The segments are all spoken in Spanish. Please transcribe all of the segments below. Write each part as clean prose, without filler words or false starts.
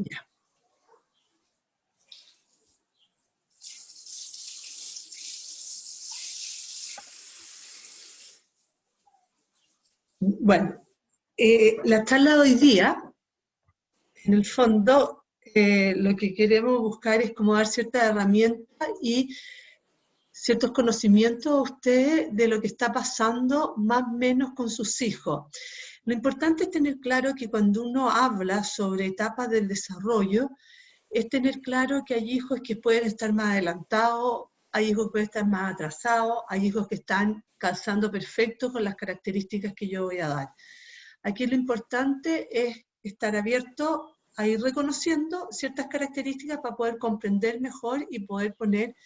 Ya. Bueno, la charla de hoy día, en el fondo, lo que queremos buscar es como dar ciertas herramientas y ciertos conocimientos a ustedes de lo que está pasando más o menos con sus hijos. Lo importante es tener claro que cuando uno habla sobre etapas del desarrollo, es tener claro que hay hijos que pueden estar más adelantados, hay hijos que pueden estar más atrasados, hay hijos que están calzando perfecto con las características que yo voy a dar. Aquí lo importante es estar abierto a ir reconociendo ciertas características para poder comprender mejor y poder poner,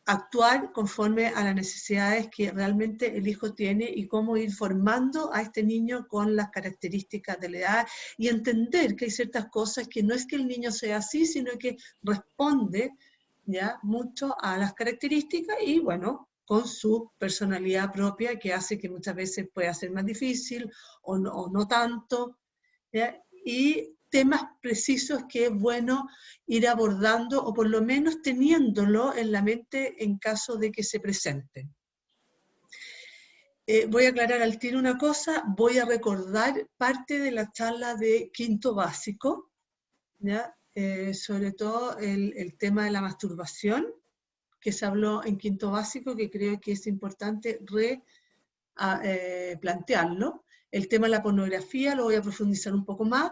actuar conforme a las necesidades que realmente el hijo tiene y cómo ir formando a este niño con las características de la edad y entender que hay ciertas cosas que no es que el niño sea así, sino que responde ya mucho a las características y bueno, con su personalidad propia que hace que muchas veces pueda ser más difícil o no tanto, ¿ya? Y temas precisos que es bueno ir abordando o por lo menos teniéndolo en la mente en caso de que se presenten. Voy a aclarar al tiro una cosa, voy a recordar parte de la charla de quinto básico, ¿ya? Sobre todo el tema de la masturbación, que se habló en quinto básico, que creo que es importante plantearlo. El tema de la pornografía lo voy a profundizar un poco más,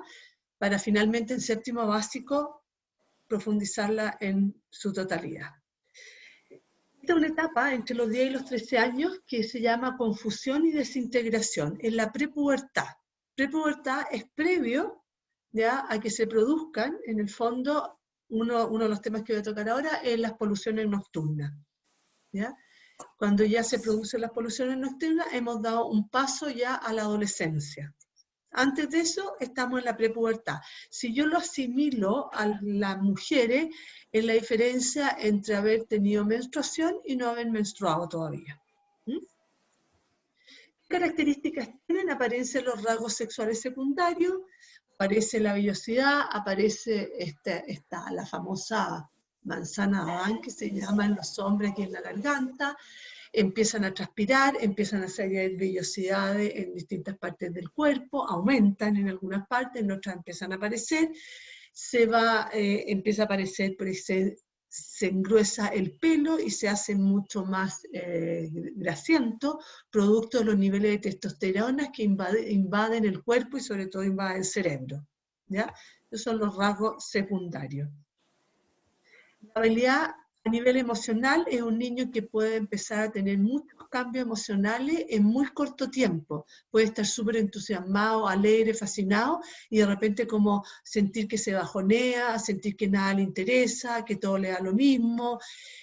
para finalmente en séptimo básico profundizarla en su totalidad. Esta es una etapa entre los 10 y los 13 años que se llama confusión y desintegración, en la prepubertad. Prepubertad es previo ya a que se produzcan, en el fondo, uno de los temas que voy a tocar ahora es las poluciones nocturnas, ¿ya? Cuando ya se producen las poluciones nocturnas, hemos dado un paso ya a la adolescencia. Antes de eso, estamos en la prepubertad. Si yo lo asimilo a las mujeres, es la diferencia entre haber tenido menstruación y no haber menstruado todavía. ¿Mm? ¿Qué características tienen? Aparecen los rasgos sexuales secundarios, aparece la vellosidad, aparece la famosa manzana Adán, que se llama en los hombres aquí en la garganta, empiezan a transpirar, empiezan a salir vellosidades en distintas partes del cuerpo, aumentan en algunas partes, en otras empiezan a aparecer, empieza a aparecer, se engruesa el pelo y se hace mucho más grasiento, producto de los niveles de testosterona que invaden el cuerpo y sobre todo invaden el cerebro, ¿ya? Esos son los rasgos secundarios. La habilidad a nivel emocional es un niño que puede empezar a tener muchos cambios emocionales en muy corto tiempo. Puede estar súper entusiasmado, alegre, fascinado, y de repente como sentir que se bajonea, sentir que nada le interesa, que todo le da lo mismo.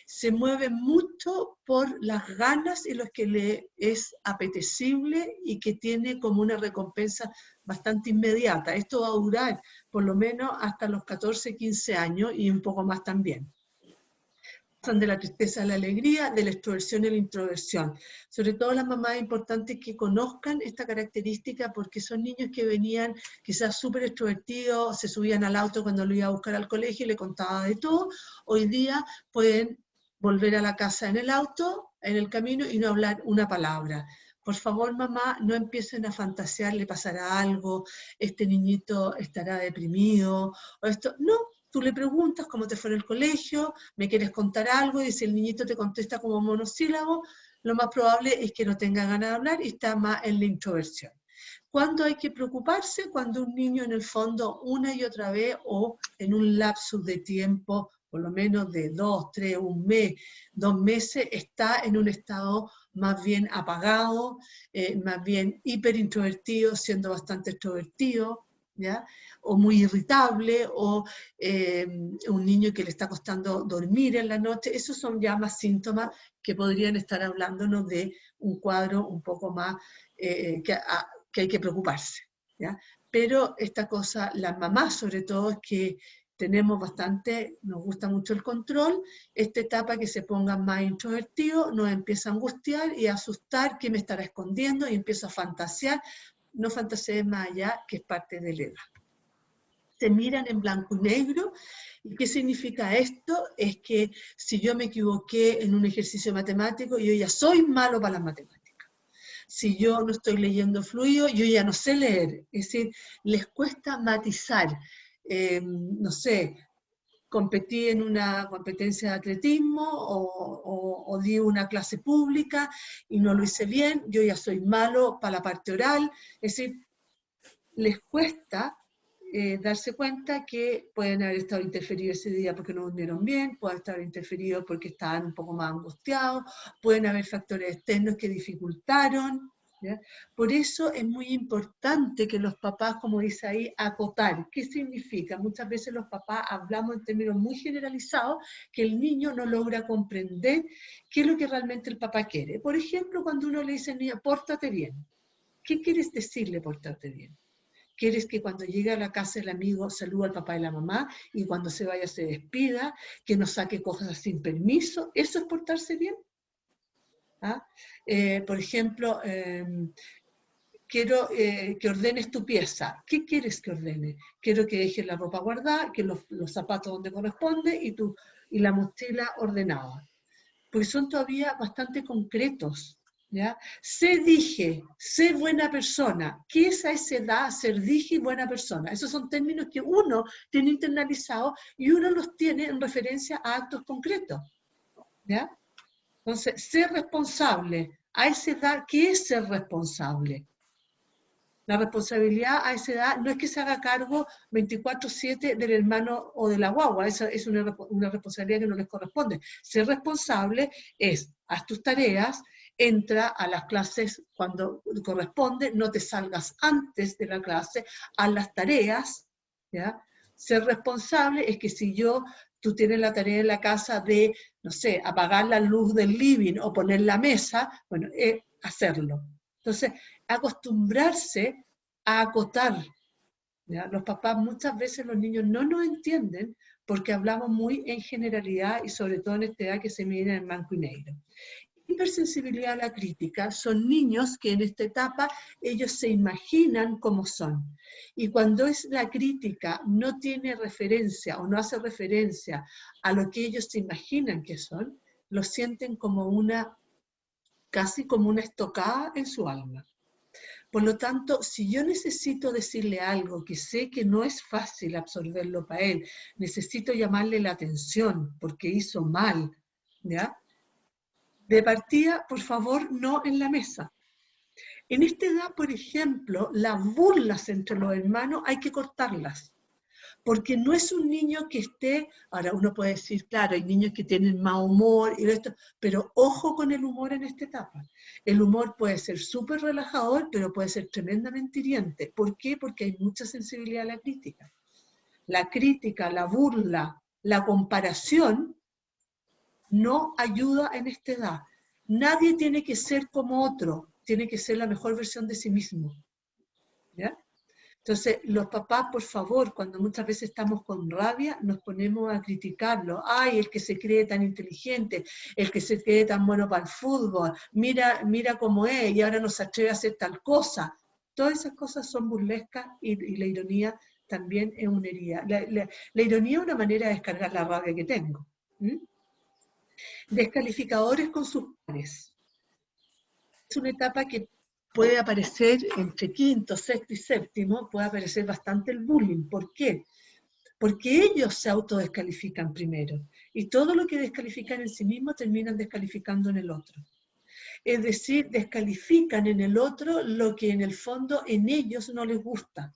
Se mueve mucho por las ganas y lo que le es apetecible y que tiene como una recompensa bastante inmediata. Esto va a durar por lo menos hasta los 14, 15 años y un poco más también. Pasan de la tristeza a la alegría, de la extroversión a la introversión. Sobre todo las mamás es importante que conozcan esta característica porque son niños que venían quizás súper extrovertidos, se subían al auto cuando lo iba a buscar al colegio y le contaba de todo. Hoy día pueden volver a la casa en el auto, en el camino y no hablar una palabra. Por favor, mamá, no empiecen a fantasear, le pasará algo, este niñito estará deprimido, o esto. No, tú le preguntas cómo te fue en el colegio, me quieres contar algo, y si el niñito te contesta como monosílabo, lo más probable es que no tenga ganas de hablar y está más en la introversión. ¿Cuándo hay que preocuparse? Cuando un niño en el fondo una y otra vez o en un lapsus de tiempo, por lo menos de 2, 3, un mes, 2 meses, está en un estado más bien apagado, más bien hiperintrovertido, siendo bastante extrovertido, ¿ya? O muy irritable, o un niño que le está costando dormir en la noche. Esos son ya más síntomas que podrían estar hablándonos de un cuadro un poco más que hay que preocuparse, ¿ya? Pero esta cosa, las mamás sobre todo, es que tenemos bastante, nos gusta mucho el control, esta etapa que se pongan más introvertidos, nos empieza a angustiar y a asustar, ¿qué me estará escondiendo? Y empiezo a fantasear, no fantasees más allá, que es parte de la edad. se miran en blanco y negro. ¿Y qué significa esto? Es que si yo me equivoqué en un ejercicio matemático, yo ya soy malo para las matemáticas. Si yo no estoy leyendo fluido, yo ya no sé leer. Es decir, les cuesta matizar. No sé, competí en una competencia de atletismo o di una clase pública y no lo hice bien, yo ya soy malo para la parte oral. Es decir, les cuesta darse cuenta que pueden haber estado interferidos ese día porque no durmieron bien, pueden estar interferidos porque estaban un poco más angustiados, pueden haber factores externos que dificultaron, ¿ya? Por eso es muy importante que los papás, como dice ahí, acotar. ¿Qué significa? Muchas veces los papás hablamos en términos muy generalizados que el niño no logra comprender qué es lo que realmente el papá quiere. Por ejemplo, cuando uno le dice, niña, pórtate bien. ¿Qué quieres decirle pórtate bien? ¿Quieres que cuando llegue a la casa el amigo salude al papá y la mamá y cuando se vaya se despida, que no saque cosas sin permiso? ¿Eso es portarse bien? ¿Ah? Por ejemplo, quiero que ordenes tu pieza. ¿Qué quieres que ordene? Quiero que dejes la ropa guardada, que los zapatos donde corresponde y la mochila ordenada. Porque son todavía bastante concretos. ¿Ya? Sé buena persona. ¿Qué es a esa edad ser dije y buena persona? Esos son términos que uno tiene internalizados y uno los tiene en referencia a actos concretos. ¿Ya? Entonces, ser responsable. A esa edad, ¿qué es ser responsable? La responsabilidad a esa edad no es que se haga cargo 24/7 del hermano o de la guagua, esa es una responsabilidad que no les corresponde. Ser responsable es, haz tus tareas, entra a las clases cuando corresponde, no te salgas antes de la clase, haz las tareas, ¿ya? Ser responsable es que si tú tienes la tarea en la casa de, no sé, apagar la luz del living o poner la mesa, bueno, hacerlo. Entonces, acostumbrarse a acotar. ¿Ya? Los papás, muchas veces los niños no nos entienden porque hablamos muy en generalidad y sobre todo en esta edad que se mide en blanco y negro. Hipersensibilidad a la crítica son niños que en esta etapa ellos se imaginan cómo son. Y cuando es la crítica no tiene referencia o no hace referencia a lo que ellos se imaginan que son, lo sienten como casi como una estocada en su alma. Por lo tanto, si yo necesito decirle algo que sé que no es fácil absorberlo para él, necesito llamarle la atención porque hizo mal, ¿ya? De partida, por favor, no en la mesa. En esta edad, por ejemplo, las burlas entre los hermanos hay que cortarlas. Porque no es un niño que esté, ahora uno puede decir, claro, hay niños que tienen más humor, y esto, pero ojo con el humor en esta etapa. El humor puede ser súper relajador, pero puede ser tremendamente hiriente. ¿Por qué? Porque hay mucha sensibilidad a la crítica. La crítica, la burla, la comparación no ayuda en esta edad. Nadie tiene que ser como otro, tiene que ser la mejor versión de sí mismo. ¿Ya? Entonces, los papás, por favor, cuando muchas veces estamos con rabia, nos ponemos a criticarlo. Ay, el que se cree tan inteligente, el que se cree tan bueno para el fútbol, mira cómo es y ahora no se atreve a hacer tal cosa. Todas esas cosas son burlescas y la ironía también es una herida. La ironía es una manera de descargar la rabia que tengo. ¿Mm? Descalificadores con sus pares. Es una etapa que puede aparecer entre quinto, sexto y séptimo, puede aparecer bastante el bullying. ¿Por qué? Porque ellos se autodescalifican primero. Y todo lo que descalifican en sí mismos terminan descalificando en el otro. Es decir, descalifican en el otro lo que en el fondo en ellos no les gusta.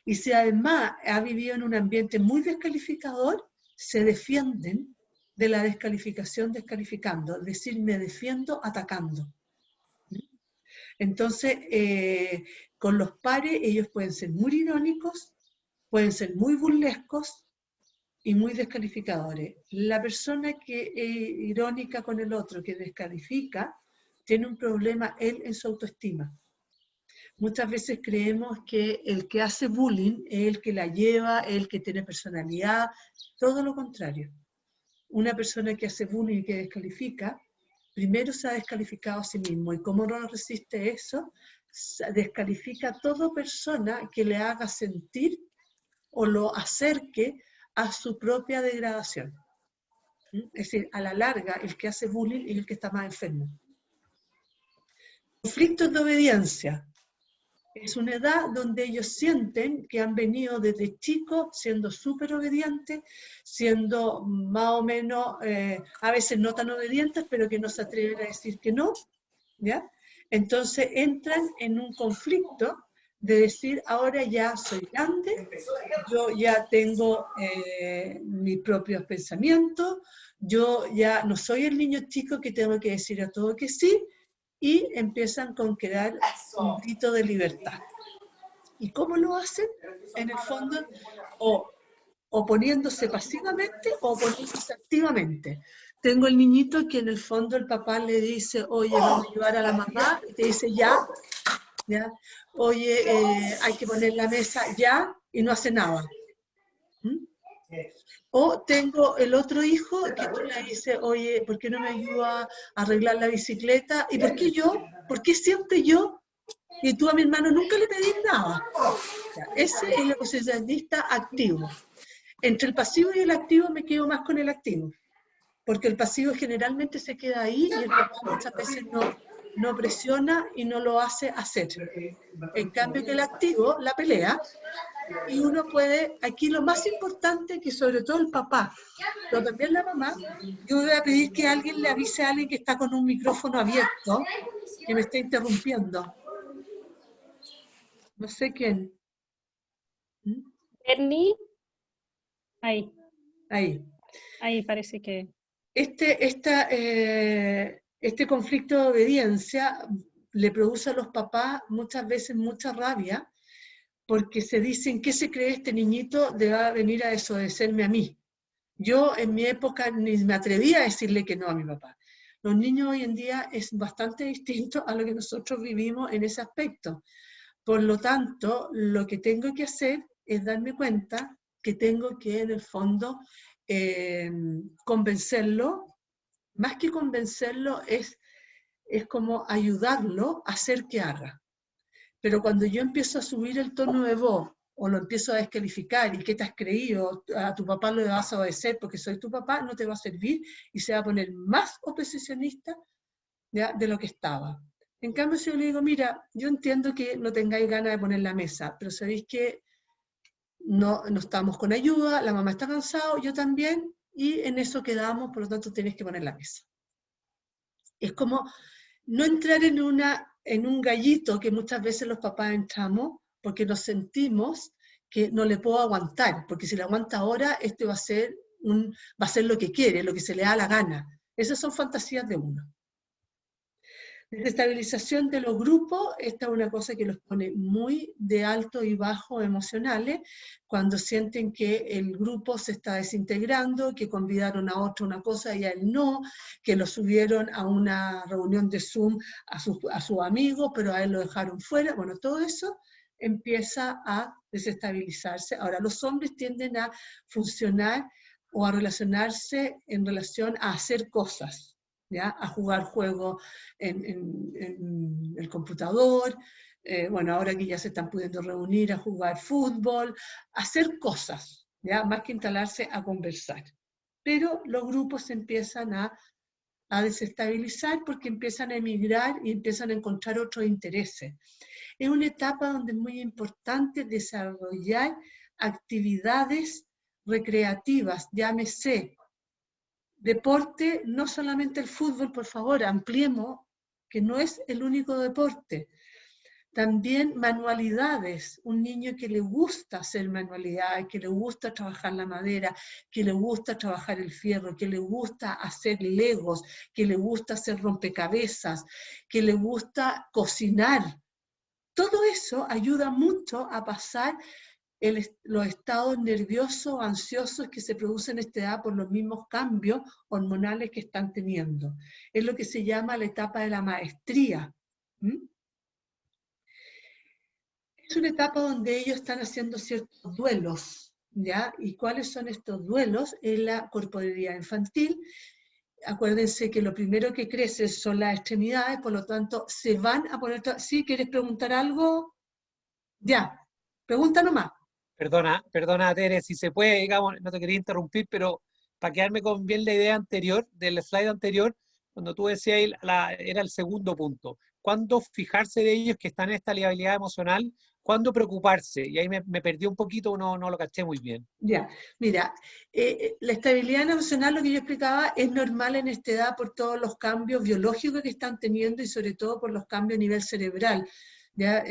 Y si además ha vivido en un ambiente muy descalificador, se defienden de la descalificación descalificando. Es decir, me defiendo atacando. Entonces, con los pares, ellos pueden ser muy irónicos, pueden ser muy burlescos y muy descalificadores. La persona que es irónica con el otro, que descalifica, tiene un problema él en su autoestima. Muchas veces creemos que el que hace bullying es el que la lleva, es el que tiene personalidad, todo lo contrario. Una persona que hace bullying y que descalifica, primero se ha descalificado a sí mismo, y como no resiste eso, descalifica a toda persona que le haga sentir o lo acerque a su propia degradación. Es decir, a la larga, el que hace bullying es el que está más enfermo. Conflictos de obediencia. Es una edad donde ellos sienten que han venido desde chicos siendo súper obedientes, siendo más o menos, a veces no tan obedientes, pero que no se atreven a decir que no, ¿ya? Entonces entran en un conflicto de decir, ahora ya soy grande, yo ya tengo mis propios pensamientos, yo ya no soy el niño chico que tengo que decir a todo que sí, y empiezan con crear un grito de libertad. ¿Y cómo lo hacen? En el fondo, o oponiéndose pasivamente o oponiéndose activamente. Tengo el niñito que en el fondo el papá le dice, oye, vamos a ayudar a la mamá, y te dice ya, ya, oye, hay que poner la mesa ya, y no hace nada. ¿Mm? O tengo el otro hijo que tú le dices, oye, ¿por qué no me ayuda a arreglar la bicicleta? ¿Y por qué yo? ¿Por qué siempre yo? Y tú a mi hermano nunca le pedís nada. Ya, ese es el posicionista activo. Entre el pasivo y el activo me quedo más con el activo, porque el pasivo generalmente se queda ahí y el papá muchas veces no presiona y no lo hace hacer. En cambio que el activo la pelea, y uno puede, aquí lo más importante que sobre todo el papá, pero también la mamá, yo voy a pedir que alguien le avise a alguien que está con un micrófono abierto, que me está interrumpiendo. No sé quién. ¿Mm? Bernie, ahí parece que... Este conflicto de obediencia le produce a los papás muchas veces mucha rabia, porque se dicen, ¿qué se cree este niñito de va a venir a desobedecerme a mí? Yo en mi época ni me atrevía a decirle que no a mi papá. Los niños hoy en día es bastante distinto a lo que nosotros vivimos en ese aspecto. Por lo tanto, lo que tengo que hacer es darme cuenta que tengo que, en el fondo, convencerlo. Más que convencerlo, es como ayudarlo a hacer que haga. Pero cuando yo empiezo a subir el tono de voz, o lo empiezo a descalificar, ¿y qué te has creído? A tu papá lo vas a obedecer porque soy tu papá, no te va a servir y se va a poner más oposicionista, ¿ya?, de lo que estaba. En cambio, si yo le digo, mira, yo entiendo que no tengáis ganas de poner la mesa, pero sabéis que no estamos con ayuda, la mamá está cansada, yo también, y en eso quedamos, por lo tanto tienes que poner la mesa. Es como no entrar en un gallito que muchas veces los papás entramos porque nos sentimos que no le puedo aguantar, porque si le aguanta ahora, este va a ser lo que quiere, lo que se le da la gana. Esas son fantasías de uno. Desestabilización de los grupos, esta es una cosa que los pone muy de alto y bajo emocionales, cuando sienten que el grupo se está desintegrando, que convidaron a otro una cosa y a él no, que lo subieron a una reunión de Zoom a su amigo, pero a él lo dejaron fuera. Bueno, todo eso empieza a desestabilizarse. Ahora, los hombres tienden a funcionar o a relacionarse en relación a hacer cosas, ¿ya?, a jugar juegos en el computador, bueno, ahora que ya se están pudiendo reunir a jugar fútbol, a hacer cosas, ¿ya?, más que instalarse a conversar. Pero los grupos se empiezan a desestabilizar porque empiezan a emigrar y empiezan a encontrar otros intereses. Es una etapa donde es muy importante desarrollar actividades recreativas, llámese deporte, no solamente el fútbol, por favor, ampliemos, que no es el único deporte. También manualidades, un niño que le gusta hacer manualidades, que le gusta trabajar la madera, que le gusta trabajar el fierro, que le gusta hacer legos, que le gusta hacer rompecabezas, que le gusta cocinar. Todo eso ayuda mucho a pasar los estados nerviosos, ansiosos que se producen en esta edad por los mismos cambios hormonales que están teniendo. Es lo que se llama la etapa de la maestría. Es una etapa donde ellos están haciendo ciertos duelos, ¿ya? ¿Y cuáles son estos duelos? Es la corporalidad infantil. Acuérdense que lo primero que crece son las extremidades, por lo tanto, se van a poner... ¿Sí? ¿Quieres preguntar algo? Ya, pregunta nomás. Perdona, Tere, si se puede, digamos, no te quería interrumpir, pero para quedarme con bien la idea anterior, del slide anterior, cuando tú decías ahí, era el segundo punto. ¿Cuándo fijarse de ellos que están en esta liabilidad emocional? ¿Cuándo preocuparse? Y ahí me perdí un poquito, no lo caché muy bien. Ya, mira, la estabilidad emocional, lo que yo explicaba, es normal en esta edad por todos los cambios biológicos que están teniendo y sobre todo por los cambios a nivel cerebral. ¿Ya?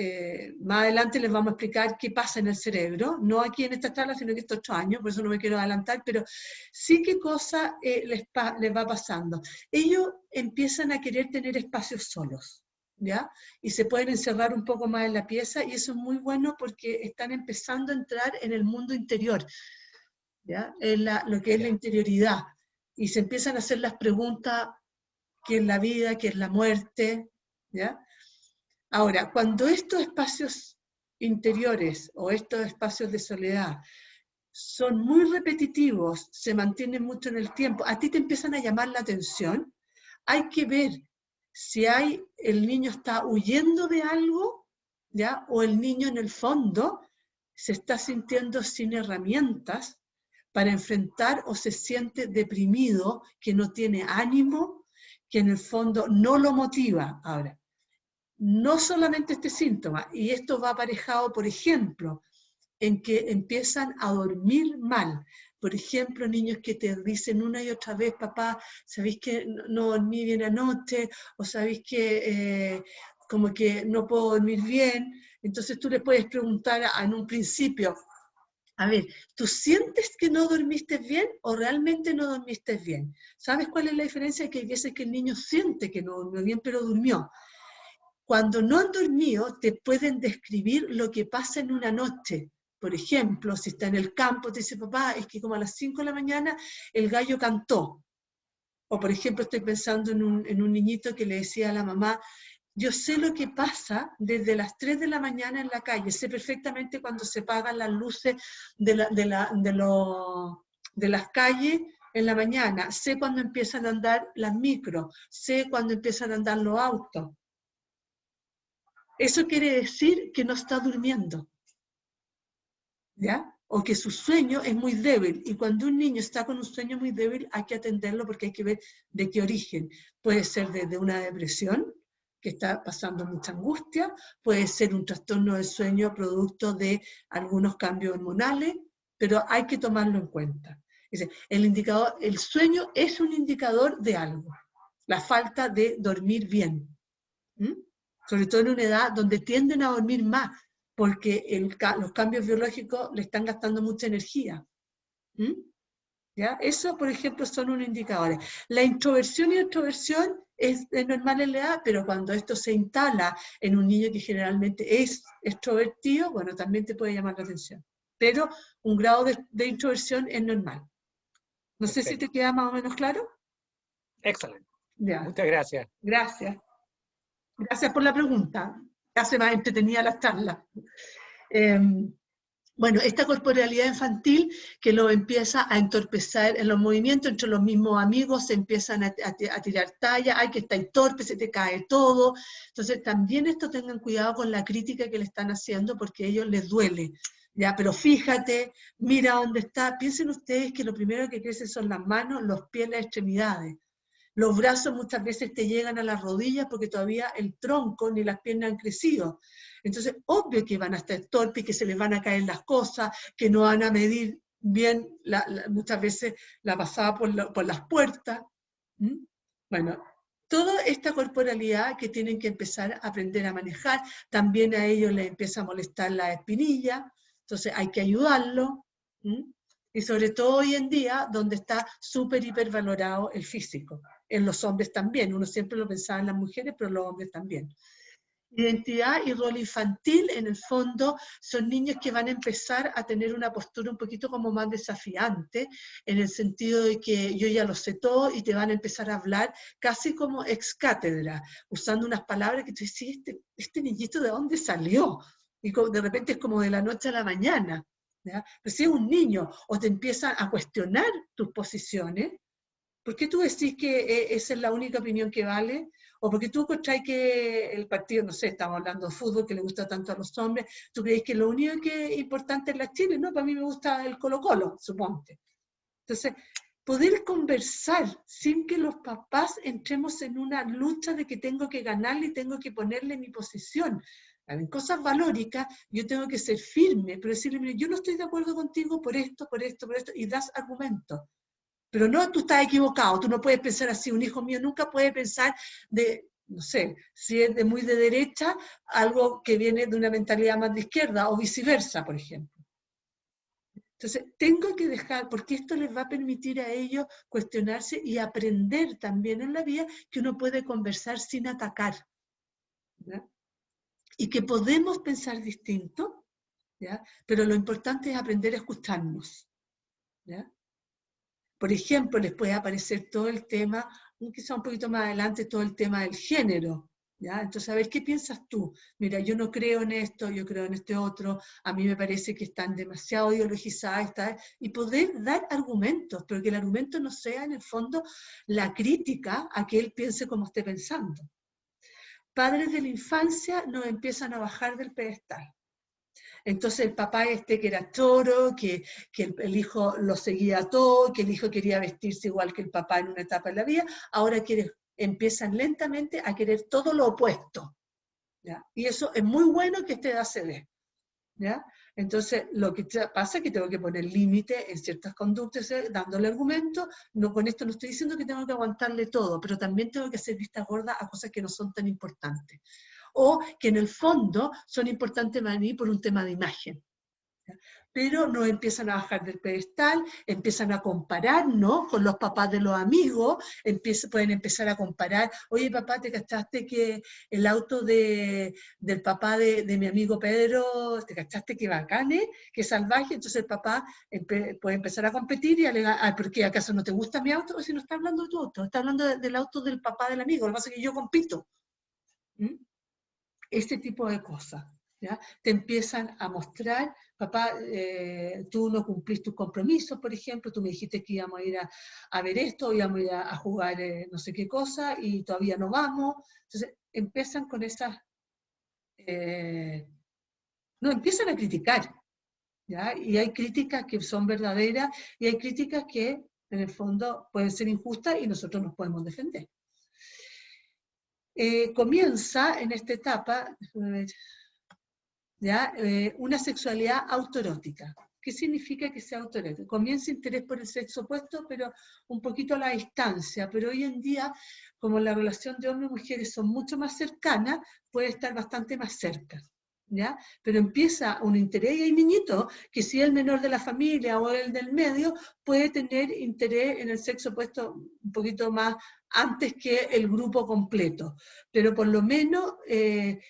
Más adelante les vamos a explicar qué pasa en el cerebro, no aquí en esta charla, sino que estos 8 años, por eso no me quiero adelantar, pero sí qué cosa les va pasando. Ellos empiezan a querer tener espacios solos. ¿Ya? Y se pueden encerrar un poco más en la pieza, y eso es muy bueno porque están empezando a entrar en el mundo interior, ¿ya? En lo que es la interioridad, y se empiezan a hacer las preguntas: ¿qué es la vida? ¿Qué es la muerte? ¿Ya? Ahora, cuando estos espacios interiores o estos espacios de soledad son muy repetitivos, se mantienen mucho en el tiempo, a ti te empiezan a llamar la atención, hay que ver si el niño está huyendo de algo, ¿ya? O el niño en el fondo se está sintiendo sin herramientas para enfrentar, o se siente deprimido, que no tiene ánimo, que en el fondo no lo motiva. Ahora, no solamente este síntoma, y esto va aparejado, por ejemplo, en que empiezan a dormir mal. Por ejemplo, niños que te dicen una y otra vez: papá, ¿sabéis que no dormí bien anoche? O ¿sabéis que como que no puedo dormir bien? Entonces tú le puedes preguntar en un principio: a ver, ¿tú sientes que no dormiste bien o realmente no dormiste bien? ¿Sabes cuál es la diferencia? Que hay veces que el niño siente que no durmió bien, pero durmió. Cuando no han dormido, te pueden describir lo que pasa en una noche. Por ejemplo, si está en el campo, te dice: papá, es que como a las 5 de la mañana el gallo cantó. O por ejemplo, estoy pensando en un niñito que le decía a la mamá: yo sé lo que pasa desde las 3 de la mañana en la calle, sé perfectamente cuando se apagan las luces de las calles en la mañana, sé cuando empiezan a andar las micros, sé cuando empiezan a andar los autos. Eso quiere decir que no está durmiendo, ¿ya? O que su sueño es muy débil. Y cuando un niño está con un sueño muy débil, hay que atenderlo porque hay que ver de qué origen. Puede ser desde una depresión, que está pasando mucha angustia, puede ser un trastorno del sueño producto de algunos cambios hormonales, pero hay que tomarlo en cuenta. Es decir, el sueño es un indicador de algo, la falta de dormir bien. ¿Mm? Sobre todo en una edad donde tienden a dormir más, porque los cambios biológicos le están gastando mucha energía. ¿Mm? ¿Ya? Eso, por ejemplo, son unos indicadores. La introversión y extroversión es normal en la edad, pero cuando esto se instala en un niño que generalmente es extrovertido, bueno, también te puede llamar la atención. Pero un grado de introversión es normal. No sé si te queda más o menos claro. Excelente. Ya. Muchas gracias. Gracias. Gracias por la pregunta. Hace más entretenida la charla. Bueno, esta corporalidad infantil que lo empieza a entorpecer en los movimientos, entre los mismos amigos se empiezan a tirar talla: ay, que estáis torpe, se te cae todo. Entonces también esto, tengan cuidado con la crítica que le están haciendo, porque a ellos les duele. Ya, pero fíjate, mira dónde está. Piensen ustedes que lo primero que crecen son las manos, los pies, las extremidades. Los brazos muchas veces te llegan a las rodillas porque todavía el tronco ni las piernas han crecido. Entonces, obvio que van a estar torpes, que se les van a caer las cosas, que no van a medir bien muchas veces la pasada por las puertas. ¿Mm? Bueno, toda esta corporalidad que tienen que empezar a aprender a manejar. También a ellos les empieza a molestar la espinilla, entonces hay que ayudarlo. ¿Mm? Y sobre todo hoy en día, donde está súper hipervalorado el físico. En los hombres también, uno siempre lo pensaba en las mujeres, pero los hombres también. Identidad y rol infantil, en el fondo, son niños que van a empezar a tener una postura un poquito como más desafiante, en el sentido de que yo ya lo sé todo, y te van a empezar a hablar casi como ex cátedra, usando unas palabras que tú dices: este niñito ¿de dónde salió? Y de repente es como de la noche a la mañana. ¿Ya? Pero si es un niño, o te empiezan a cuestionar tus posiciones: ¿por qué tú decís que esa es la única opinión que vale? O porque tú encontrás que el partido, no sé, estamos hablando de fútbol, que le gusta tanto a los hombres, tú crees que lo único que es importante es la Chile, no, para mí me gusta el Colo-Colo, suponte. Entonces, poder conversar sin que los papás entremos en una lucha de que tengo que ganarle y tengo que ponerle mi posición. En cosas valóricas, yo tengo que ser firme, pero decirle, mire, yo no estoy de acuerdo contigo por esto, por esto, por esto, y das argumentos. Pero no, tú estás equivocado, tú no puedes pensar así, un hijo mío nunca puede pensar de, no sé, si es de muy de derecha, algo que viene de una mentalidad más de izquierda, o viceversa, por ejemplo. Entonces, tengo que dejar, porque esto les va a permitir a ellos cuestionarse y aprender también en la vida que uno puede conversar sin atacar, ¿ya? Y que podemos pensar distinto, ¿ya? Pero lo importante es aprender a escucharnos, ¿ya? Por ejemplo, les puede aparecer todo el tema, quizá un poquito más adelante, todo el tema del género, ¿ya? Entonces, a ver, ¿qué piensas tú? Mira, yo no creo en esto, yo creo en este otro, a mí me parece que están demasiado ideologizadas, y poder dar argumentos, pero que el argumento no sea, en el fondo, la crítica a que él piense como esté pensando. Padres de la infancia nos empiezan a bajar del pedestal. Entonces el papá que era choro, que el hijo lo seguía todo, que el hijo quería vestirse igual que el papá en una etapa de la vida, ahora empiezan lentamente a querer todo lo opuesto, ¿ya? Y eso es muy bueno que esta edad se dé, ¿ya? Entonces lo que pasa es que tengo que poner límite en ciertas conductas, dándole argumentos. No, con esto no estoy diciendo que tengo que aguantarle todo, pero también tengo que hacer vista gorda a cosas que no son tan importantes, o que en el fondo son importantes para mí por un tema de imagen. Pero nos empiezan a bajar del pedestal, empiezan a compararnos con los papás de los amigos, pueden empezar a comparar, oye papá, ¿te cachaste que el auto del papá de mi amigo Pedro, te cachaste que bacane, que salvaje? Entonces el papá puede empezar a competir y alegar, ¿por qué acaso no te gusta mi auto? O si no está hablando de tu auto, está hablando del auto del papá del amigo, lo que pasa es que yo compito. ¿Mm? Este tipo de cosas, ¿ya? Te empiezan a mostrar, papá, tú no cumplís tus compromisos, por ejemplo, tú me dijiste que íbamos a ir a ver esto, íbamos a ir a jugar no sé qué cosa, y todavía no vamos. Entonces, empiezan con esas, no, empiezan a criticar, ¿ya? Y hay críticas que son verdaderas, y hay críticas que, en el fondo, pueden ser injustas y nosotros nos podemos defender. Comienza en esta etapa, ¿ya? Una sexualidad autoerótica. ¿Qué significa que sea autoerótica? Comienza interés por el sexo opuesto, pero un poquito a la distancia, pero hoy en día, como la relación de hombres y mujeres son mucho más cercanas, puede estar bastante más cerca, ¿ya? Pero empieza un interés, y hay niñitos que si es el menor de la familia o el del medio, puede tener interés en el sexo opuesto un poquito más antes que el grupo completo, pero por lo menos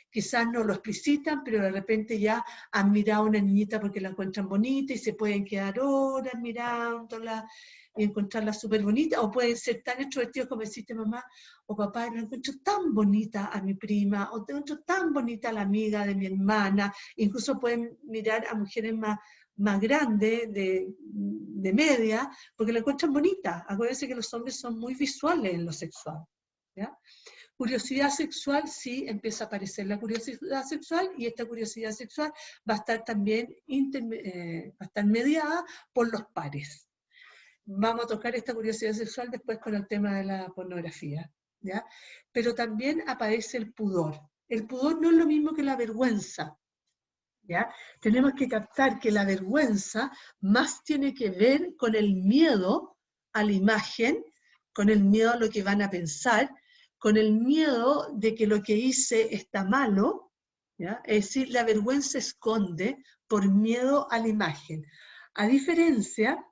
quizás no lo explicitan, pero de repente ya han mirado a una niñita porque la encuentran bonita y se pueden quedar horas mirándola y encontrarla súper bonita, o pueden ser tan extrovertidos como deciste mamá o papá, la encuentro tan bonita a mi prima, o te encuentro tan bonita a la amiga de mi hermana. Incluso pueden mirar a mujeres más grandes, de media, porque la encuentran bonita. Acuérdense que los hombres son muy visuales en lo sexual, ¿ya? Curiosidad sexual, sí, empieza a aparecer la curiosidad sexual, y esta curiosidad sexual va a estar también va a estar mediada por los pares. Vamos a tocar esta curiosidad sexual después con el tema de la pornografía, ¿ya? Pero también aparece el pudor. El pudor no es lo mismo que la vergüenza, ¿ya? Tenemos que captar que la vergüenza más tiene que ver con el miedo a la imagen, con el miedo a lo que van a pensar, con el miedo de que lo que hice está malo, ¿ya? Es decir, la vergüenza esconde por miedo a la imagen. A diferencia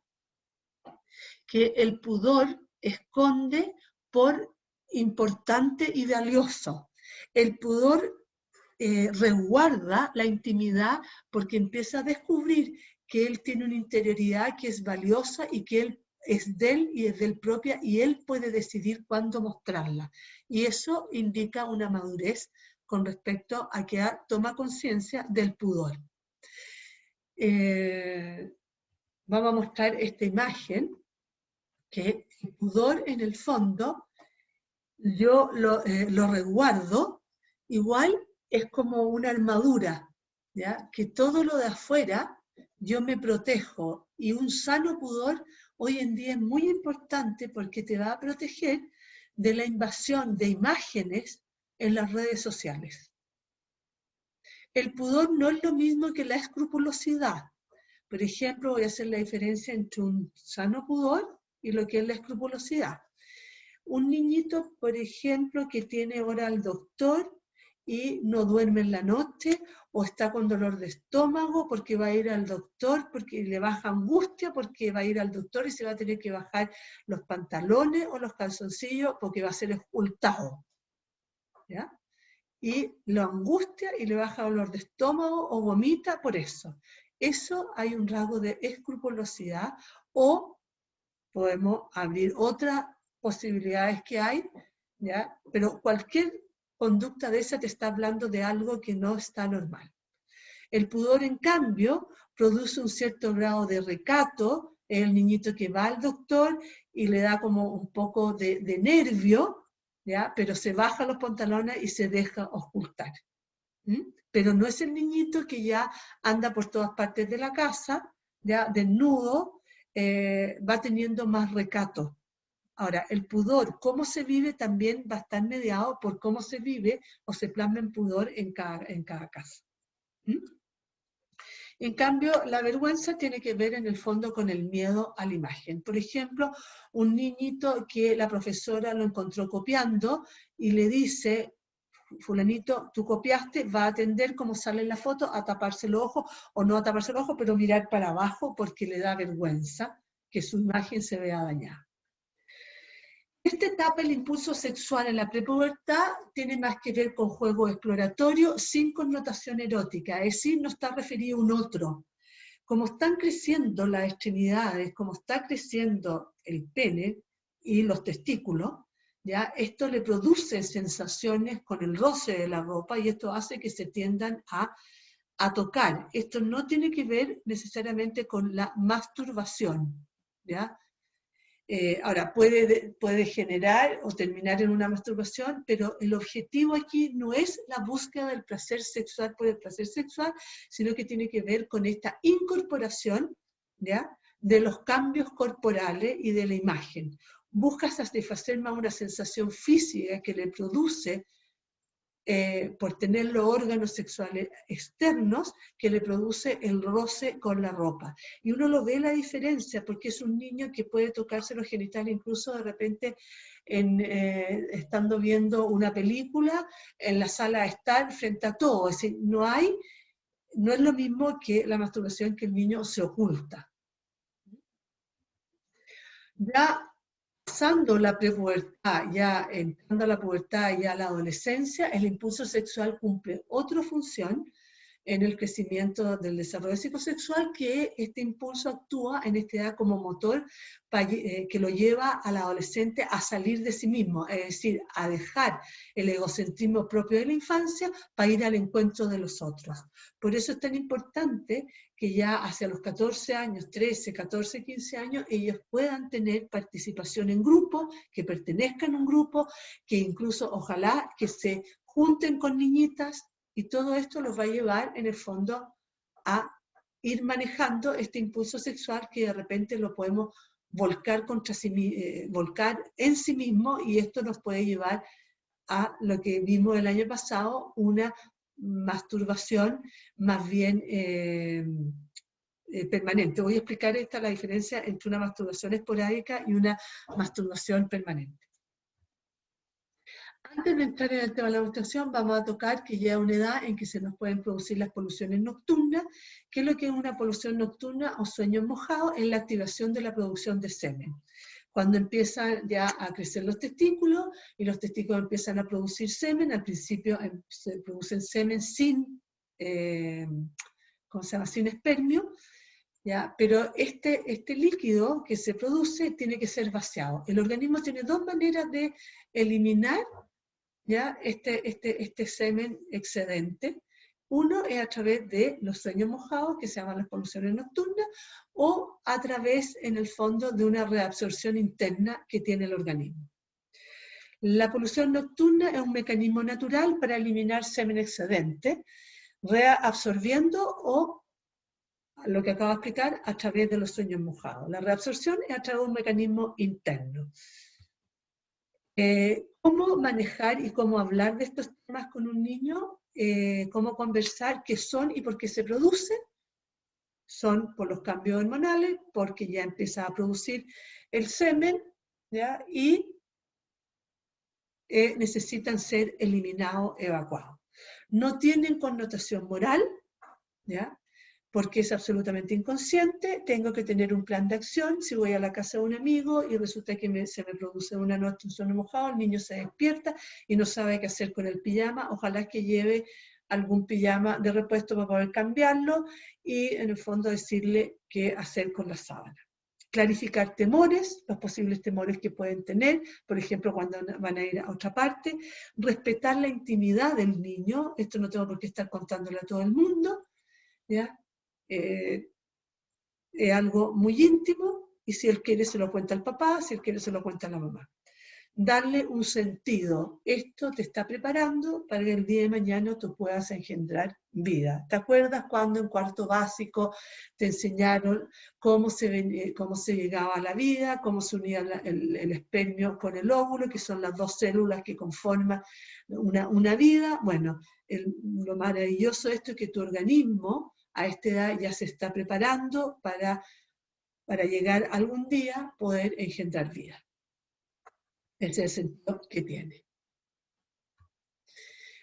que el pudor esconde por importante y valioso. El pudor resguarda la intimidad porque empieza a descubrir que él tiene una interioridad que es valiosa y que él es de él y es del propia, y él puede decidir cuándo mostrarla. Y eso indica una madurez con respecto a que toma conciencia del pudor. Vamos a mostrar esta imagen, que el pudor en el fondo yo lo resguardo, igual es como una armadura, ¿ya? Que todo lo de afuera yo me protejo, y un sano pudor hoy en día es muy importante porque te va a proteger de la invasión de imágenes en las redes sociales. El pudor no es lo mismo que la escrupulosidad. Por ejemplo, voy a hacer la diferencia entre un sano pudor y lo que es la escrupulosidad. Un niñito, por ejemplo, que tiene ahora al doctor y no duerme en la noche, o está con dolor de estómago porque va a ir al doctor, porque le baja angustia porque va a ir al doctor y se va a tener que bajar los pantalones o los calzoncillos porque va a ser ocultado, ¿ya? Y lo angustia y le baja dolor de estómago o vomita por eso. Eso hay un rasgo de escrupulosidad, o podemos abrir otras posibilidades que hay, ¿ya? Pero cualquier conducta de esa te está hablando de algo que no está normal. El pudor, en cambio, produce un cierto grado de recato, es el niñito que va al doctor y le da como un poco de nervio, ¿ya? Pero se baja los pantalones y se deja ocultar. Pero no es el niñito que ya anda por todas partes de la casa, ya desnudo, va teniendo más recato. Ahora, el pudor, cómo se vive, también va a estar mediado por cómo se vive o se plasma en pudor en cada caso. En cambio, la vergüenza tiene que ver en el fondo con el miedo a la imagen. Por ejemplo, un niñito que la profesora lo encontró copiando y le dice: fulanito, tú copiaste, va a atender como sale en la foto, a taparse los ojos, o no a taparse los ojos, pero mirar para abajo porque le da vergüenza que su imagen se vea dañada. Esta etapa, el impulso sexual en la prepubertad, tiene más que ver con juego exploratorio sin connotación erótica, es decir, no está referido a un otro. Como están creciendo las extremidades, como está creciendo el pene y los testículos, ¿ya? Esto le produce sensaciones con el roce de la ropa y esto hace que se tiendan a tocar. Esto no tiene que ver necesariamente con la masturbación, ¿ya? Ahora, puede generar o terminar en una masturbación, pero el objetivo aquí no es la búsqueda del placer sexual por el placer sexual, sino que tiene que ver con esta incorporación, ¿ya?, de los cambios corporales y de la imagen. Busca satisfacer más una sensación física que le produce por tener los órganos sexuales externos, que le produce el roce con la ropa. Y uno lo ve la diferencia, porque es un niño que puede tocarse los genitales incluso de repente estando viendo una película en la sala de estar frente a todo. Es decir, no es lo mismo que la masturbación, que el niño se oculta. Ya pasando la prepubertad, ya entrando a la pubertad y a la adolescencia, el impulso sexual cumple otra función en el crecimiento del desarrollo psicosexual, que este impulso actúa en esta edad como motor que lo lleva al adolescente a salir de sí mismo, es decir, a dejar el egocentrismo propio de la infancia para ir al encuentro de los otros. Por eso es tan importante que ya hacia los 14 años, 13, 14, 15 años, ellos puedan tener participación en grupo, que pertenezcan a un grupo, que incluso ojalá que se junten con niñitas, y todo esto los va a llevar en el fondo a ir manejando este impulso sexual que de repente lo podemos volcar en sí mismo, y esto nos puede llevar a lo que vimos el año pasado, una masturbación más bien permanente. Voy a explicar la diferencia entre una masturbación esporádica y una masturbación permanente. Antes de entrar en el tema de la masturbación, vamos a tocar que ya es una edad en que se nos pueden producir las poluciones nocturnas. ¿Qué es lo que es una polución nocturna o sueños mojados? Es la activación de la producción de semen. Cuando empiezan ya a crecer los testículos y los testículos empiezan a producir semen, al principio se producen semen sin espermio, ¿ya? Pero este líquido que se produce tiene que ser vaciado. El organismo tiene dos maneras de eliminar, ¿ya?, este semen excedente. Uno es a través de los sueños mojados, que se llaman las poluciones nocturnas, o a través, en el fondo, de una reabsorción interna que tiene el organismo. La polución nocturna es un mecanismo natural para eliminar semen excedente, reabsorbiendo o, lo que acabo de explicar, a través de los sueños mojados. La reabsorción es a través de un mecanismo interno. ¿Cómo manejar y cómo hablar de estos temas con un niño? ¿Cómo conversar qué son y por qué se producen? Son por los cambios hormonales, porque ya empieza a producir el semen, ¿ya? Y necesitan ser eliminados, evacuados. No tienen connotación moral, ¿ya? Porque es absolutamente inconsciente. Tengo que tener un plan de acción. Si voy a la casa de un amigo y resulta que se me produce una noche un sueño mojado, el niño se despierta y no sabe qué hacer con el pijama, ojalá que lleve algún pijama de repuesto para poder cambiarlo y en el fondo decirle qué hacer con la sábana. Clarificar temores, los posibles temores que pueden tener, por ejemplo, cuando van a ir a otra parte, respetar la intimidad del niño, esto no tengo por qué estar contándole a todo el mundo, ¿ya? Es algo muy íntimo, y si él quiere se lo cuenta al papá, si él quiere se lo cuenta a la mamá. Darle un sentido. Esto te está preparando para que el día de mañana tú puedas engendrar vida. ¿Te acuerdas cuando en cuarto básico te enseñaron cómo se llegaba a la vida, cómo se unía el espermio con el óvulo, que son las dos células que conforman una vida? Bueno, lo maravilloso de esto es que tu organismo a esta edad ya se está preparando para llegar algún día a poder engendrar vida. Ese es el sentido que tiene.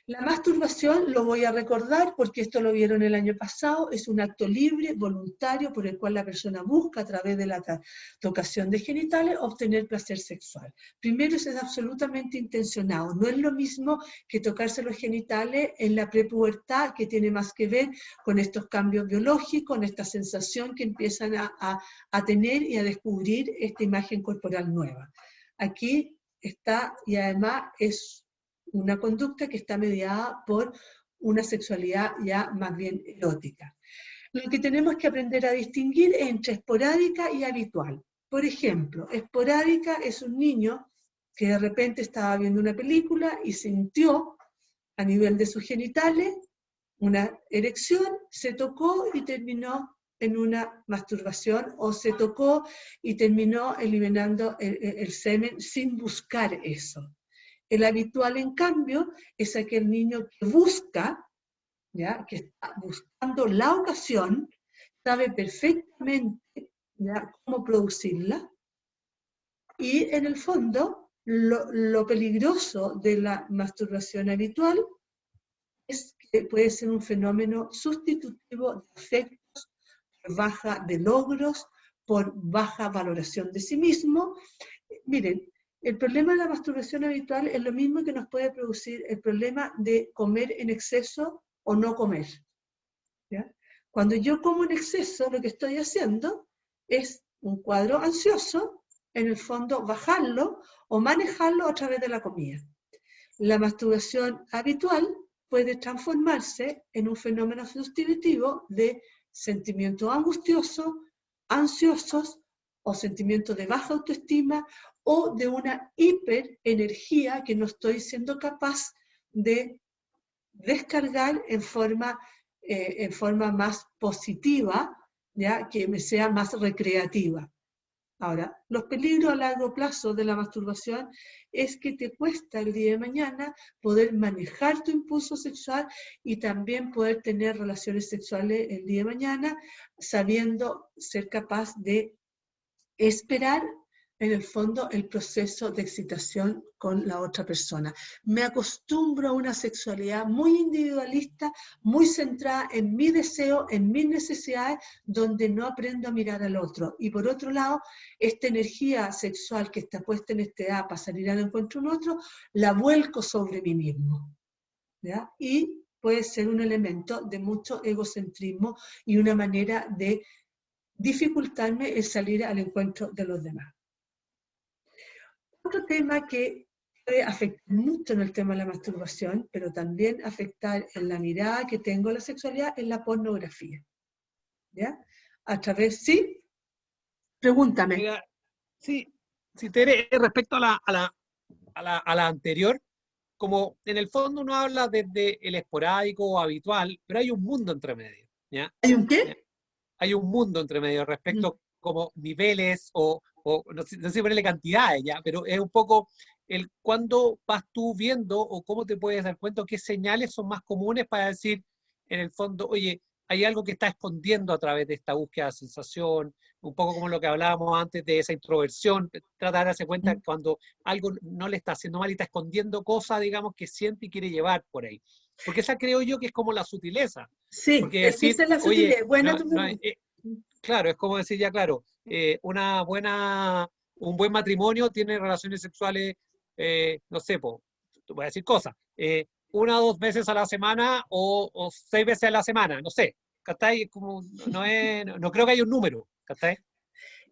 La masturbación, lo voy a recordar porque esto lo vieron el año pasado, es un acto libre, voluntario, por el cual la persona busca a través de la tocación de genitales obtener placer sexual. Primero, eso es absolutamente intencionado. No es lo mismo que tocarse los genitales en la prepubertad, que tiene más que ver con estos cambios biológicos, con esta sensación que empiezan a tener y a descubrir esta imagen corporal nueva. Aquí está, y además es una conducta que está mediada por una sexualidad ya más bien erótica. Lo que tenemos que aprender a distinguir es entre esporádica y habitual. Por ejemplo, esporádica es un niño que de repente estaba viendo una película y sintió a nivel de sus genitales una erección, se tocó y terminó en una masturbación, o se tocó y terminó eliminando el semen sin buscar eso. El habitual, en cambio, es aquel niño que busca, ¿ya? Que está buscando la ocasión, sabe perfectamente, ¿ya?, cómo producirla, y en el fondo lo peligroso de la masturbación habitual es que puede ser un fenómeno sustitutivo de afectos, por baja de logros, por baja valoración de sí mismo. Miren, el problema de la masturbación habitual es lo mismo que nos puede producir el problema de comer en exceso o no comer, ¿ya? Cuando yo como en exceso, lo que estoy haciendo es un cuadro ansioso, en el fondo bajarlo o manejarlo a través de la comida. La masturbación habitual puede transformarse en un fenómeno sustitutivo de sentimientos angustiosos, ansiosos, o sentimientos de baja autoestima, o de una hiperenergía que no estoy siendo capaz de descargar en forma más positiva, ¿ya?, que me sea más recreativa. Ahora, los peligros a largo plazo de la masturbación es que te cuesta el día de mañana poder manejar tu impulso sexual y también poder tener relaciones sexuales el día de mañana, sabiendo ser capaz de esperar en el fondo el proceso de excitación con la otra persona. Me acostumbro a una sexualidad muy individualista, muy centrada en mi deseo, en mis necesidades, donde no aprendo a mirar al otro. Y por otro lado, esta energía sexual que está puesta en esta edad para salir al encuentro de un otro, la vuelco sobre mí mismo, ¿ya? Y puede ser un elemento de mucho egocentrismo y una manera de dificultarme el salir al encuentro de los demás. Otro tema que puede afectar mucho en el tema de la masturbación, pero también afectar en la mirada que tengo a la sexualidad, es la pornografía, ¿ya? A través, ¿sí? Pregúntame. Mira, sí, Tere, respecto a la a la anterior, como en el fondo uno habla desde el esporádico o habitual, pero hay un mundo entre medio, ¿ya? ¿Hay un qué? Hay un mundo entre medio respecto a como niveles o no sé si ponerle cantidades, ¿ya? Pero es un poco el cuándo vas tú viendo o cómo te puedes dar cuenta, qué señales son más comunes para decir, en el fondo, oye, hay algo que está escondiendo a través de esta búsqueda de sensación, un poco como lo que hablábamos antes de esa introversión, tratar de darse cuenta cuando algo no le está haciendo mal y está escondiendo cosas, digamos, que siente y quiere llevar por ahí. Porque esa creo yo que es como la sutileza. Sí, Porque es que decir, esa es la oye, sutileza. Buena no, tu no, pregunta. claro, es como decir ya, claro, un buen matrimonio tiene relaciones sexuales, no sé, te voy a decir cosas, 1 o 2 veces a la semana o 6 veces a la semana, no sé, ¿cachai? Como, no creo que haya un número, ¿cachai?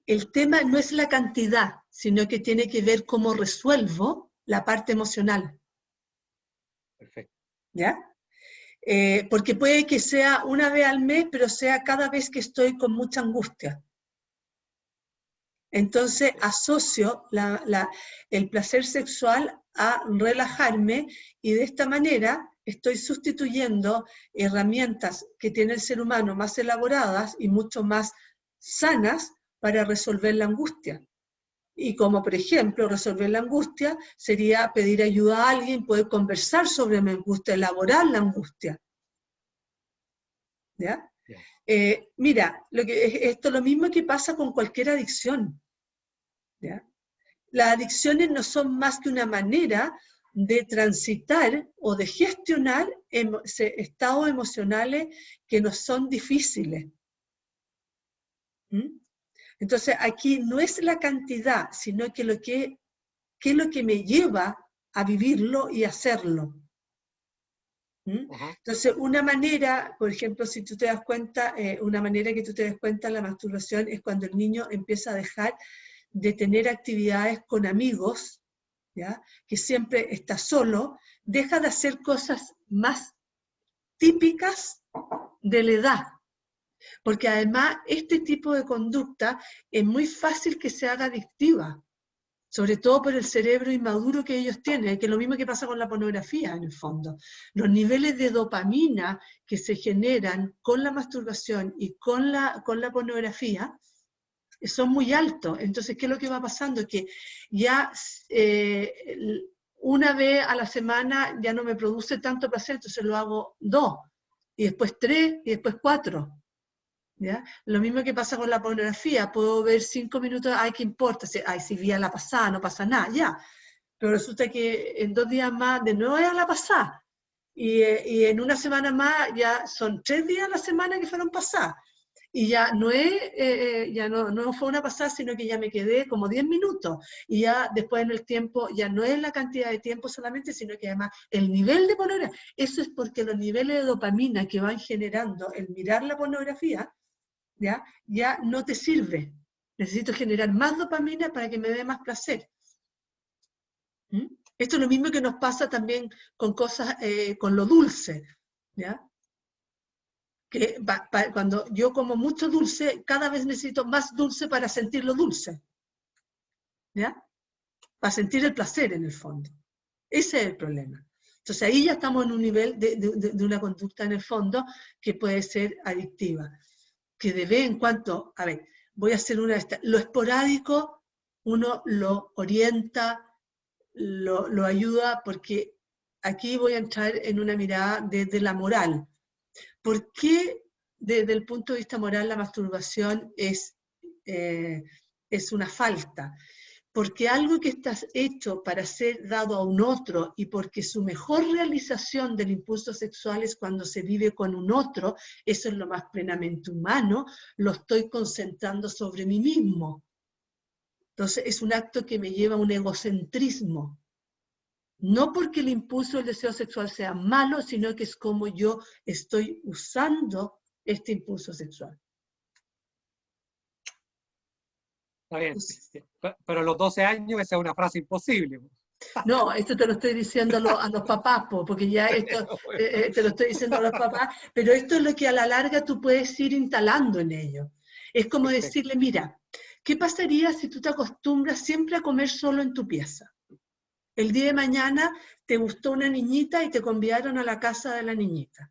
El tema no es la cantidad, sino que tiene que ver cómo resuelvo la parte emocional, Perfecto. ¿ya? Porque puede que sea una vez al mes, pero sea cada vez que estoy con mucha angustia. Entonces asocio el placer sexual a relajarme y de esta manera estoy sustituyendo herramientas que tiene el ser humano más elaboradas y mucho más sanas para resolver la angustia. Y como por ejemplo resolver la angustia sería pedir ayuda a alguien, poder conversar sobre mi angustia, elaborar la angustia. ¿Ya? Mira, esto es lo mismo que pasa con cualquier adicción. ¿Ya? Las adicciones no son más que una manera de transitar o de gestionar estados emocionales que nos son difíciles. ¿Mm? Entonces, aquí no es la cantidad, sino que qué es lo que me lleva a vivirlo y hacerlo. ¿Mm? Entonces, una manera, por ejemplo, si tú te das cuenta, una manera que tú te das cuenta de la masturbación es cuando el niño empieza a dejar de tener actividades con amigos, ¿ya? Que siempre está solo, deja de hacer cosas más típicas de la edad. Porque además este tipo de conducta es muy fácil que se haga adictiva, sobre todo por el cerebro inmaduro que ellos tienen, que es lo mismo que pasa con la pornografía en el fondo. Los niveles de dopamina que se generan con la masturbación y con la pornografía son muy altos. Entonces, ¿qué es lo que va pasando? Que ya una vez a la semana ya no me produce tanto placer, entonces lo hago 2, y después 3, y después 4. ¿Ya? Lo mismo que pasa con la pornografía, puedo ver 5 minutos, ay, ¿qué importa? Si vi a la pasada, no pasa nada, ya. Pero resulta que en 2 días más, de nuevo es a la pasada. Y en una semana más, ya son 3 días a la semana que fueron pasadas. Y ya no fue una pasada, sino que ya me quedé como 10 minutos. Y ya después en el tiempo, ya no es la cantidad de tiempo solamente, sino que además el nivel de pornografía. Eso es porque los niveles de dopamina que van generando el mirar la pornografía, ya no te sirve. Necesito generar más dopamina para que me dé más placer. ¿Mm? Esto es lo mismo que nos pasa también con cosas, con lo dulce. ¿Ya? Que cuando yo como mucho dulce, cada vez necesito más dulce para sentirlo dulce. ¿Ya? Para sentir el placer en el fondo. Ese es el problema. Entonces ahí ya estamos en un nivel de una conducta en el fondo que puede ser adictiva. Que de vez en cuando, a ver, voy a hacer una de estas. Lo esporádico, uno lo orienta, lo ayuda, porque aquí voy a entrar en una mirada desde la moral. ¿Por qué desde el punto de vista moral la masturbación es una falta? Porque algo que está hecho para ser dado a un otro y porque su mejor realización del impulso sexual es cuando se vive con un otro, eso es lo más plenamente humano, lo estoy concentrando sobre mí mismo. Entonces es un acto que me lleva a un egocentrismo. No porque el impulso del deseo sexual sea malo, sino que es como yo estoy usando este impulso sexual. Está bien, pero a los 12 años esa es una frase imposible. No, esto te lo estoy diciendo a los papás, porque ya esto te lo estoy diciendo a los papás, pero esto es lo que a la larga tú puedes ir instalando en ellos. Es como decirle, mira, ¿qué pasaría si tú te acostumbras siempre a comer solo en tu pieza? El día de mañana te gustó una niñita y te convidaron a la casa de la niñita.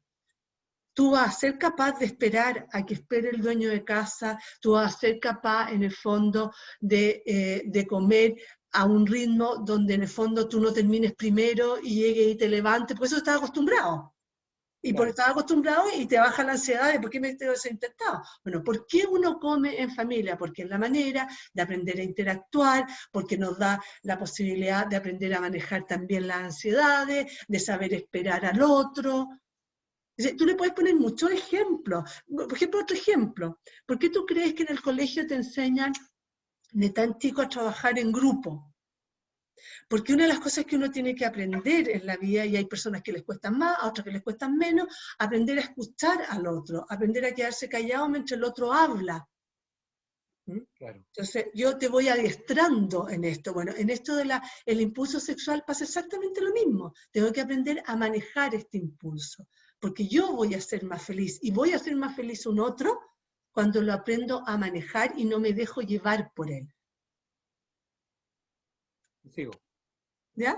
Tú vas a ser capaz de esperar a que espere el dueño de casa, tú vas a ser capaz, en el fondo, de comer a un ritmo donde, en el fondo, tú no termines primero y llegues y te levantes, porque eso estás acostumbrado. Y porque estás acostumbrado y te baja la ansiedad de por qué me tengo desintentado. Bueno, ¿por qué uno come en familia? Porque es la manera de aprender a interactuar, porque nos da la posibilidad de aprender a manejar también las ansiedades, de saber esperar al otro. Tú le puedes poner muchos ejemplos. Por ejemplo, otro ejemplo. ¿Por qué tú crees que en el colegio te enseñan de tan chico a trabajar en grupo? Porque una de las cosas que uno tiene que aprender en la vida, y hay personas que les cuestan más, a otras que les cuestan menos, aprender a escuchar al otro, aprender a quedarse callado mientras el otro habla. Claro. Entonces, yo te voy adiestrando en esto. Bueno, en esto del impulso sexual pasa exactamente lo mismo. Tengo que aprender a manejar este impulso, porque yo voy a ser más feliz, y voy a ser más feliz un otro cuando lo aprendo a manejar y no me dejo llevar por él. Sigo. ¿Ya?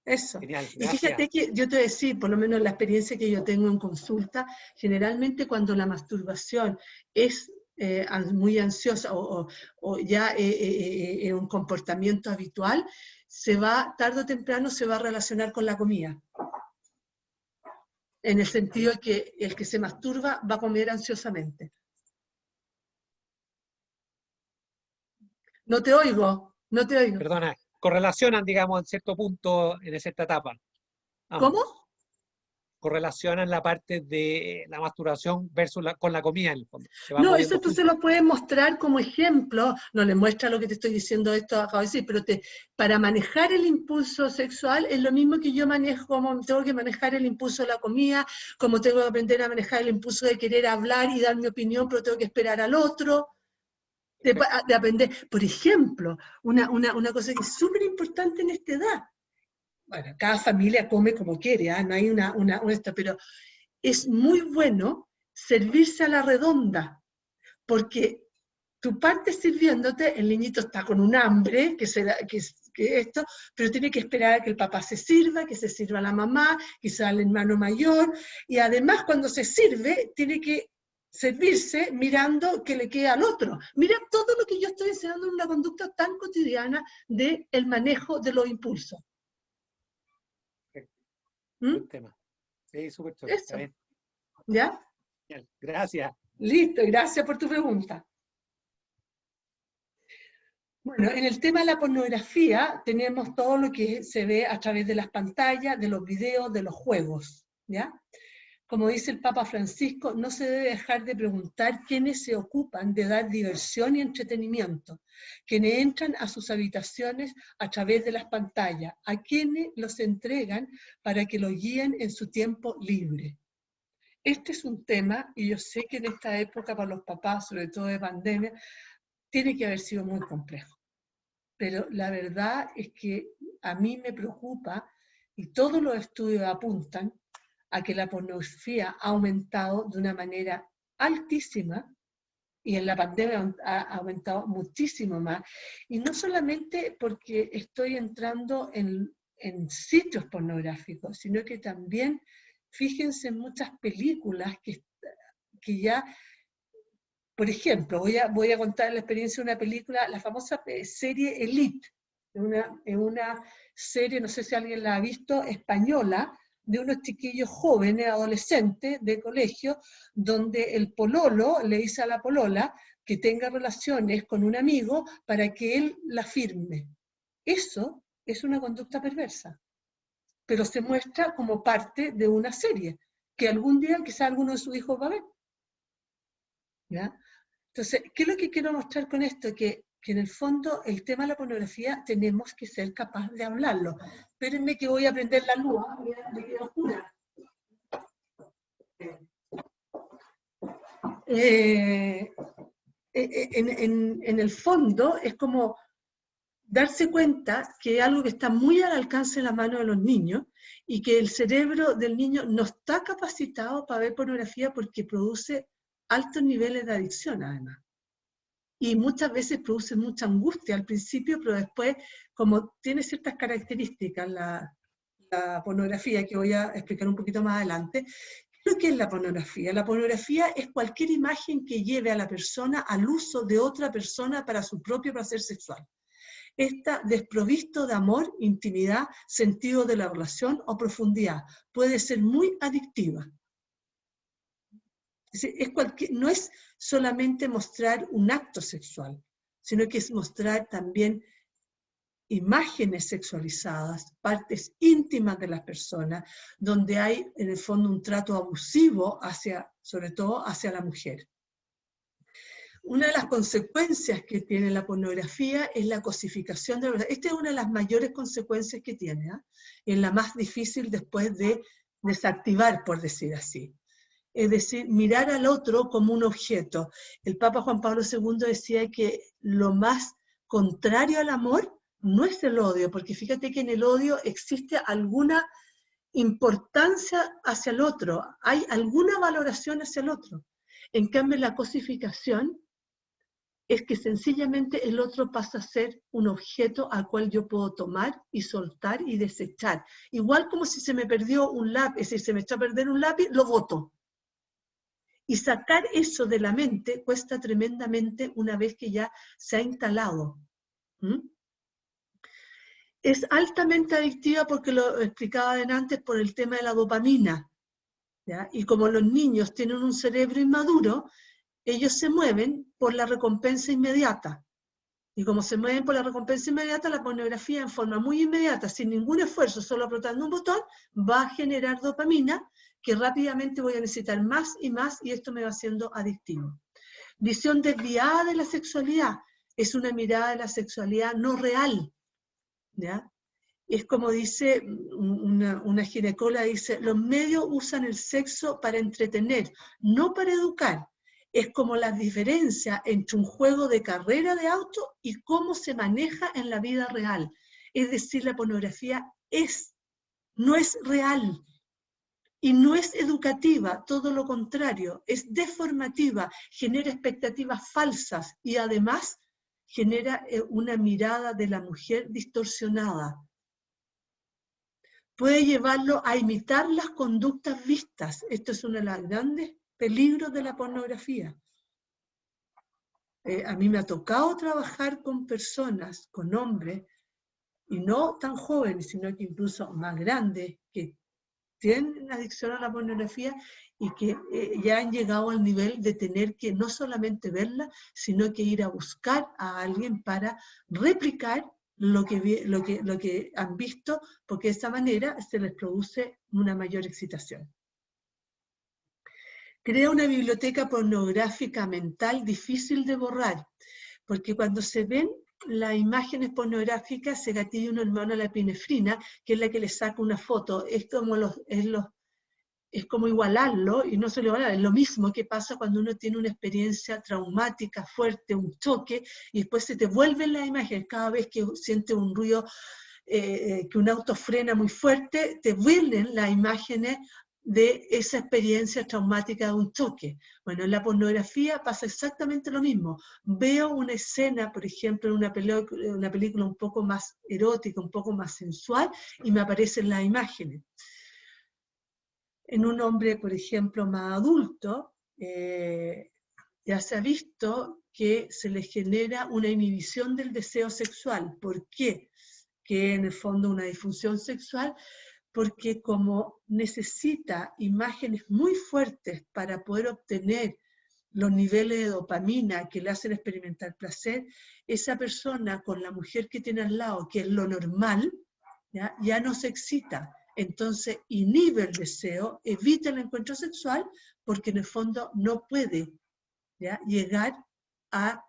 Eso. Genial, Y gracias. fíjate que yo te voy a decir, por lo menos la experiencia que yo tengo en consulta, generalmente cuando la masturbación es muy ansiosa o ya es un comportamiento habitual, tarde o temprano se va a relacionar con la comida. En el sentido de que el que se masturba va a comer ansiosamente. No te oigo, no te oigo. Perdona, correlacionan, digamos, en cierto punto, en cierta etapa. ¿Cómo? Ambos. Correlacionan la parte de la masturbación versus con la comida, en el fondo. Se van No, eso moviendo tú se juntos. lo puedes mostrar como ejemplo, no le muestra lo que te estoy diciendo esto acabo de decir, pero para manejar el impulso sexual es lo mismo que yo manejo, como tengo que manejar el impulso de la comida, como tengo que aprender a manejar el impulso de querer hablar y dar mi opinión, pero tengo que esperar al otro, de aprender. Por ejemplo, una cosa que es súper importante en esta edad, bueno, cada familia come como quiere, no hay esto, pero es muy bueno servirse a la redonda, porque tú partes sirviéndote, el niñito está con un hambre, que esto, pero tiene que esperar a que el papá se sirva, que se sirva la mamá, quizá el hermano mayor, y además cuando se sirve, tiene que servirse mirando que le queda al otro. Mira todo lo que yo estoy enseñando en una conducta tan cotidiana del manejo de los impulsos. Buen tema. Sí, súper chévere. Eso. Está bien. ¿Ya? Genial. Gracias. Listo, gracias por tu pregunta. Bueno, en el tema de la pornografía tenemos todo lo que se ve a través de las pantallas, de los videos, de los juegos, ¿ya? Como dice el Papa Francisco, no se debe dejar de preguntar quiénes se ocupan de dar diversión y entretenimiento, quienes entran a sus habitaciones a través de las pantallas, a quienes los entregan para que los guíen en su tiempo libre. Este es un tema, y yo sé que en esta época para los papás, sobre todo de pandemia, tiene que haber sido muy complejo. Pero la verdad es que a mí me preocupa, y todos los estudios apuntan a que la pornografía ha aumentado de una manera altísima, y en la pandemia ha aumentado muchísimo más, y no solamente porque estoy entrando en sitios pornográficos, sino que también, fíjense en muchas películas que ya, por ejemplo, voy a contar la experiencia de una película, la famosa serie Elite, una serie, no sé si alguien la ha visto, española, de unos chiquillos jóvenes, adolescentes, de colegio, donde el pololo le dice a la polola que tenga relaciones con un amigo para que él la firme. Eso es una conducta perversa, pero se muestra como parte de una serie, que algún día quizá alguno de sus hijos va a ver. ¿Ya? Entonces, ¿qué es lo que quiero mostrar con esto? Que en el fondo el tema de la pornografía tenemos que ser capaces de hablarlo. Espérenme que voy a prender la luz, me quedo oscura. En el fondo es como darse cuenta que es algo que está muy al alcance de la mano de los niños y que el cerebro del niño no está capacitado para ver pornografía porque produce altos niveles de adicción además. y muchas veces produce mucha angustia al principio, pero después, como tiene ciertas características la pornografía, que voy a explicar un poquito más adelante. ¿Qué es lo que es la pornografía? La pornografía es cualquier imagen que lleve a la persona al uso de otra persona para su propio placer sexual. Está desprovisto de amor, intimidad, sentido de la relación o profundidad. Puede ser muy adictiva. Es decir, no es solamente mostrar un acto sexual, sino que es mostrar también imágenes sexualizadas, partes íntimas de las personas, donde hay en el fondo un trato abusivo sobre todo hacia la mujer. Una de las consecuencias que tiene la pornografía es la cosificación de la verdad. Esta es una de las mayores consecuencias que tiene, ¿eh? Es la más difícil después de desactivar, por decir así. Es decir, mirar al otro como un objeto. El Papa Juan Pablo II decía que lo más contrario al amor no es el odio, porque fíjate que en el odio existe alguna importancia hacia el otro, hay alguna valoración hacia el otro. En cambio, la cosificación es que sencillamente el otro pasa a ser un objeto al cual yo puedo tomar y soltar y desechar. Igual como si se me perdió un lápiz, si se me echó a perder un lápiz, lo boto. Y sacar eso de la mente cuesta tremendamente una vez que ya se ha instalado. Es altamente adictiva porque lo explicaba antes por el tema de la dopamina, ¿ya? Y como los niños tienen un cerebro inmaduro, ellos se mueven por la recompensa inmediata. Y como se mueven por la recompensa inmediata, la pornografía en forma muy inmediata, sin ningún esfuerzo, solo apretando un botón, va a generar dopamina, que rápidamente voy a necesitar más, y esto me va haciendo adictivo. Visión desviada de la sexualidad. Es una mirada de la sexualidad no real, ¿ya? Es como dice una ginecóloga, dice, los medios usan el sexo para entretener, no para educar. Es como la diferencia entre un juego de carrera de auto y cómo se maneja en la vida real. Es decir, la pornografía no es real y no es educativa, todo lo contrario, es deformativa, genera expectativas falsas y además genera una mirada de la mujer distorsionada. Puede llevarlo a imitar las conductas vistas. Esto es uno de los grandes peligros de la pornografía. A mí me ha tocado trabajar con personas, con hombres, y no tan jóvenes, sino que incluso más grandes, que tienen adicción a la pornografía y que ya han llegado al nivel de tener que no solamente verla, sino que ir a buscar a alguien para replicar lo que han visto, porque de esa manera se les produce una mayor excitación. Crea una biblioteca pornográfica mental difícil de borrar, porque cuando se ven las imágenes pornográficas se gatilla una hormona, la epinefrina, que es la que le saca una foto. Es como igualarlo, y no solo igualar, es lo mismo que pasa cuando uno tiene una experiencia traumática fuerte, un choque, y después se te vuelven las imágenes. Cada vez que sientes un ruido, que un auto frena muy fuerte, te vuelven las imágenes de esa experiencia traumática de un choque. Bueno, en la pornografía pasa exactamente lo mismo. Veo una escena, por ejemplo, en una película un poco más erótica, un poco más sensual, y me aparecen las imágenes. En un hombre, por ejemplo, más adulto, ya se ha visto que se le genera una inhibición del deseo sexual. ¿Por qué? Que en el fondo una disfunción sexual, porque como necesita imágenes muy fuertes para poder obtener los niveles de dopamina que le hacen experimentar placer, esa persona con la mujer que tiene al lado, que es lo normal, ya no se excita. Entonces inhibe el deseo, evita el encuentro sexual, porque en el fondo no puede, ¿ya?, llegar al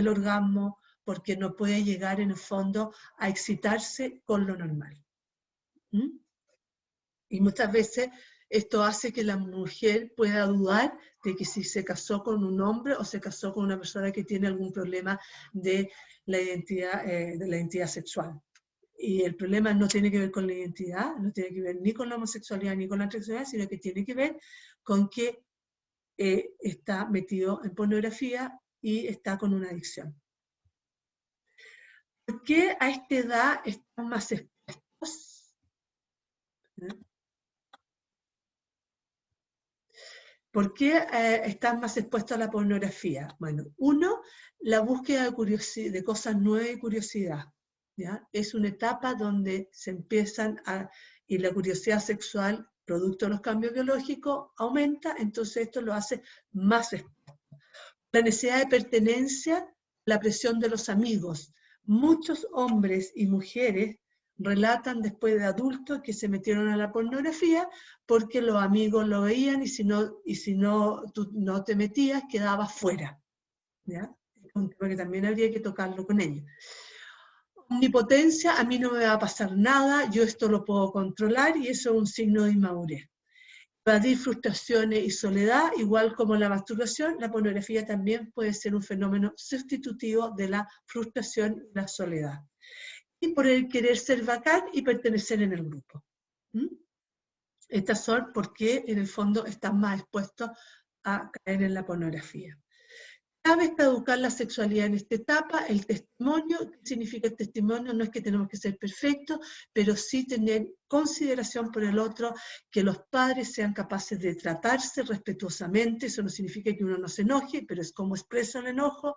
orgasmo, porque no puede llegar en el fondo a excitarse con lo normal. Y muchas veces esto hace que la mujer pueda dudar de que si se casó con un hombre o se casó con una persona que tiene algún problema de la identidad sexual. Y el problema no tiene que ver con la identidad, no tiene que ver ni con la homosexualidad ni con la transexualidad, sino que tiene que ver con que está metido en pornografía y está con una adicción. ¿Por qué a esta edad están más expuestos? ¿Por qué están más expuestos a la pornografía? Bueno, uno, la búsqueda de cosas nuevas y curiosidad. ¿Ya? Es una etapa donde se empiezan y la curiosidad sexual, producto de los cambios biológicos, aumenta, entonces esto lo hace más expuesto. La necesidad de pertenencia, la presión de los amigos. Muchos hombres y mujeres relatan después de adultos que se metieron a la pornografía porque los amigos lo veían y si no tú no te metías, quedabas fuera. ¿Ya? Es un tema que también habría que tocarlo con ellos. Omnipotencia, a mí no me va a pasar nada, yo esto lo puedo controlar y eso es un signo de inmadurez. Evadir frustraciones y soledad, igual como la masturbación, la pornografía también puede ser un fenómeno sustitutivo de la frustración y la soledad. Y por el querer ser bacán y pertenecer en el grupo. Estas son porque en el fondo están más expuestos a caer en la pornografía. Cabe educar la sexualidad en esta etapa, el testimonio. ¿Qué significa el testimonio? No es que tenemos que ser perfectos, pero sí tener consideración por el otro, que los padres sean capaces de tratarse respetuosamente. Eso no significa que uno no se enoje, pero es como expresa el enojo,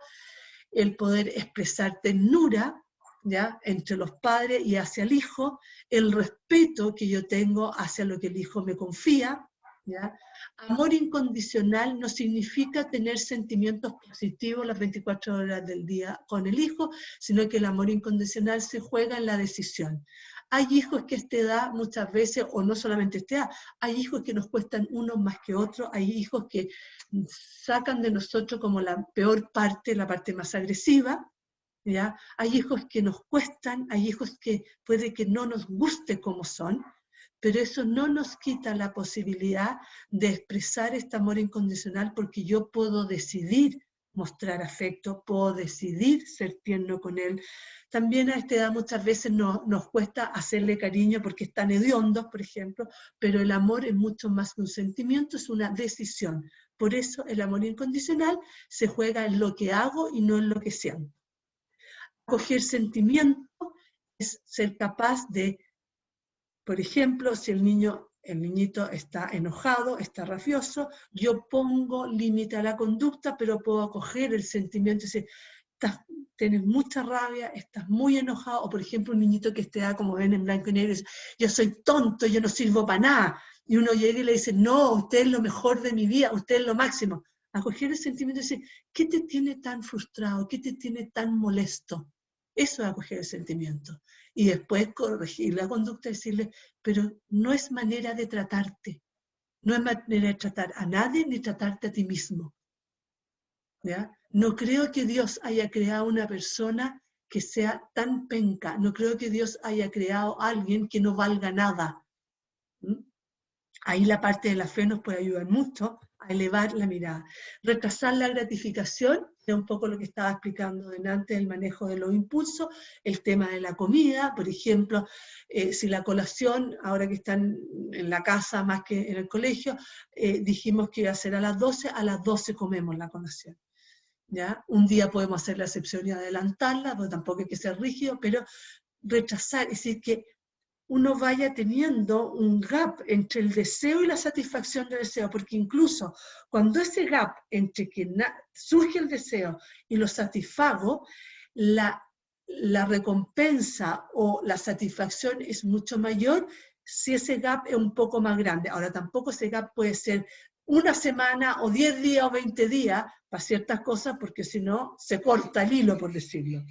el poder expresar ternura, ¿ya? Entre los padres y hacia el hijo, el respeto que yo tengo hacia lo que el hijo me confía, ¿ya? Amor incondicional no significa tener sentimientos positivos las 24 horas del día con el hijo, sino que el amor incondicional se juega en la decisión. Hay hijos que a esta edad muchas veces, o no solamente a esta edad, hay hijos que nos cuestan unos más que otros, hay hijos que sacan de nosotros como la peor parte, la parte más agresiva, ¿ya? Hay hijos que nos cuestan, hay hijos que puede que no nos guste como son, pero eso no nos quita la posibilidad de expresar este amor incondicional porque yo puedo decidir mostrar afecto, puedo decidir ser tierno con él. También a esta edad muchas veces nos cuesta hacerle cariño porque están hediondos, por ejemplo, pero el amor es mucho más que un sentimiento, es una decisión. Por eso el amor incondicional se juega en lo que hago y no en lo que siento. Acoger sentimientos es ser capaz de, por ejemplo, si el niñito está enojado, está rabioso, yo pongo límite a la conducta, pero puedo acoger el sentimiento y decir, tienes mucha rabia, estás muy enojado, o por ejemplo un niñito que esté, como ven en blanco y negro, dice, yo soy tonto, yo no sirvo para nada, y uno llega y le dice, no, usted es lo mejor de mi vida, usted es lo máximo. Acoger el sentimiento y decir, ¿qué te tiene tan frustrado? ¿Qué te tiene tan molesto? Eso es acoger el sentimiento. Y después corregir la conducta y decirle, pero no es manera de tratarte, no es manera de tratar a nadie ni tratarte a ti mismo. ¿Ya? No creo que Dios haya creado una persona que sea tan penca, no creo que Dios haya creado a alguien que no valga nada. Ahí la parte de la fe nos puede ayudar mucho a elevar la mirada. Retrasar la gratificación, es un poco lo que estaba explicando delante del manejo de los impulsos, el tema de la comida, por ejemplo, si la colación, ahora que están en la casa más que en el colegio, dijimos que iba a ser a las 12 comemos la colación. ¿Ya? Un día podemos hacer la excepción y adelantarla, porque tampoco hay que ser rígido, pero retrasar, es decir, que uno vaya teniendo un gap entre el deseo y la satisfacción del deseo, porque incluso cuando ese gap entre que surge el deseo y lo satisfago, la recompensa o la satisfacción es mucho mayor si ese gap es un poco más grande. Ahora tampoco ese gap puede ser una semana o 10 días o 20 días para ciertas cosas, porque si no se corta el hilo, por decirlo.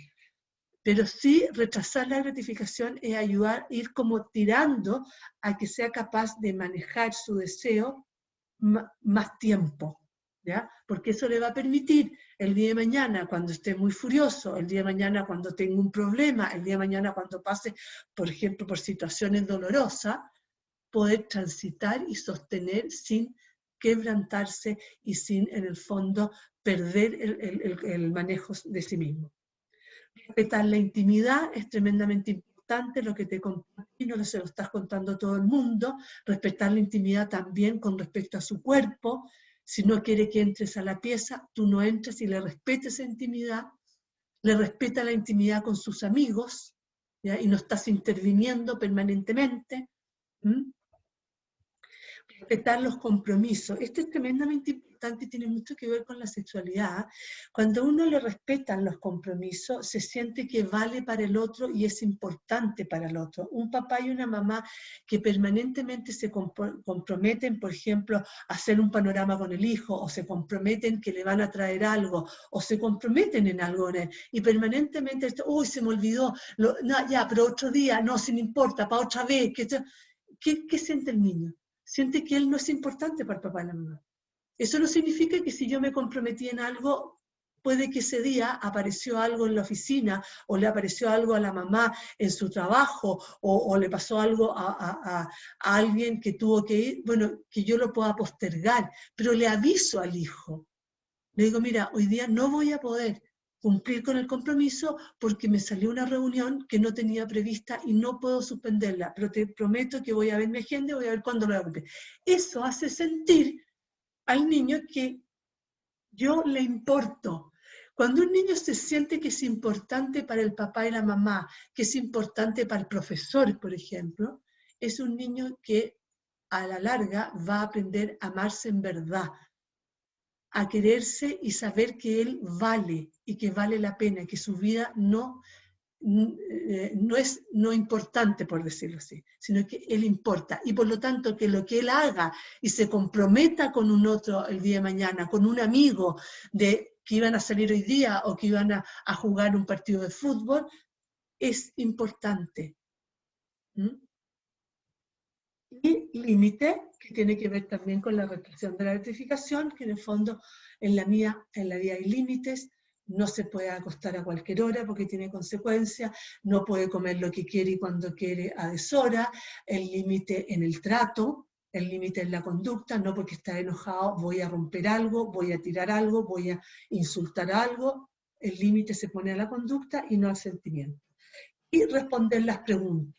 Pero sí, retrasar la gratificación es ayudar, ir como tirando a que sea capaz de manejar su deseo más tiempo, ¿ya? Porque eso le va a permitir el día de mañana, cuando esté muy furioso, el día de mañana cuando tenga un problema, el día de mañana cuando pase, por ejemplo, por situaciones dolorosas, poder transitar y sostener sin quebrantarse y sin, en el fondo, perder el manejo de sí mismo. Respetar la intimidad es tremendamente importante, lo que te conté y no se lo estás contando a todo el mundo. Respetar la intimidad también con respecto a su cuerpo, Si no quiere que entres a la pieza, tú no entras y le respetes esa intimidad, le respeta la intimidad con sus amigos, ¿ya? Y no estás interviniendo permanentemente. Respetar los compromisos. Esto es tremendamente importante y tiene mucho que ver con la sexualidad. Cuando uno le respetan los compromisos, se siente que vale para el otro y es importante para el otro. Un papá y una mamá que permanentemente se comprometen, por ejemplo, a hacer un panorama con el hijo, o se comprometen que le van a traer algo, o se comprometen en algo en él, y permanentemente, uy, se me olvidó, no, ya, pero otro día, no, si no importa, para otra vez. ¿Qué siente el niño? Siente que él no es importante para el papá y la mamá. Eso no significa que si yo me comprometí en algo, puede que ese día apareció algo en la oficina, o le apareció algo a la mamá en su trabajo, o le pasó algo a alguien que tuvo que ir, bueno, que yo lo pueda postergar, pero le aviso al hijo. Le digo, mira, hoy día no voy a poder cumplir con el compromiso porque me salió una reunión que no tenía prevista y no puedo suspenderla, pero te prometo que voy a ver mi agenda y voy a ver cuándo lo voy a cumplir. Eso hace sentir al niño que yo le importo. Cuando un niño se siente que es importante para el papá y la mamá, que es importante para el profesor, por ejemplo, es un niño que a la larga va a aprender a amarse en verdad, a quererse y saber que él vale y que vale la pena, que su vida no es no importante, por decirlo así, sino que él importa. Y por lo tanto, que lo que él haga y se comprometa con un otro el día de mañana, con un amigo de que iban a salir hoy día o que iban a jugar un partido de fútbol, es importante. Y límite, que tiene que ver también con la restricción de la gratificación, que en el fondo en la vida hay límites, no se puede acostar a cualquier hora porque tiene consecuencias, no puede comer lo que quiere y cuando quiere a deshora, el límite en el trato, el límite en la conducta, no porque está enojado voy a romper algo, voy a tirar algo, voy a insultar algo, el límite se pone a la conducta y no al sentimiento. Y responder las preguntas.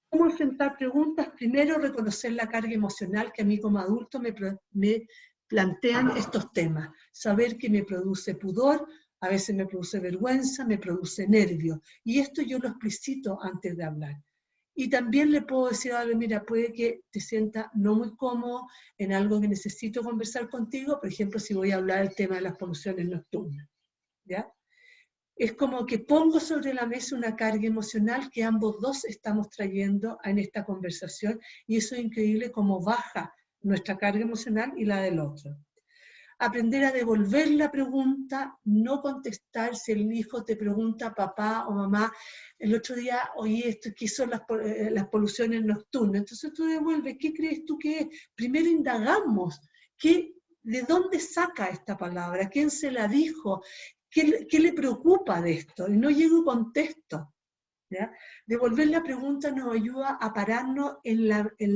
¿Cómo enfrentar preguntas? Primero, reconocer la carga emocional que a mí como adulto me plantean estos temas. Saber que me produce pudor, a veces me produce vergüenza, me produce nervio. Y esto yo lo explicito antes de hablar. Y también le puedo decir algo, mira, puede que te sientas no muy cómodo en algo que necesito conversar contigo, por ejemplo, si voy a hablar del tema de las poluciones nocturnas. ¿Ya? Es como que pongo sobre la mesa una carga emocional que ambos dos estamos trayendo en esta conversación y eso es increíble cómo baja nuestra carga emocional y la del otro. Aprender a devolver la pregunta, no contestar si el hijo te pregunta, papá o mamá, el otro día oí esto, ¿qué son las poluciones nocturnas? Entonces tú devuelves, ¿qué crees tú que es? Primero indagamos, ¿de dónde saca esta palabra? ¿Quién se la dijo? ¿Qué le preocupa de esto? Y no llego y contesto. ¿Ya? Devolver la pregunta nos ayuda a pararnos en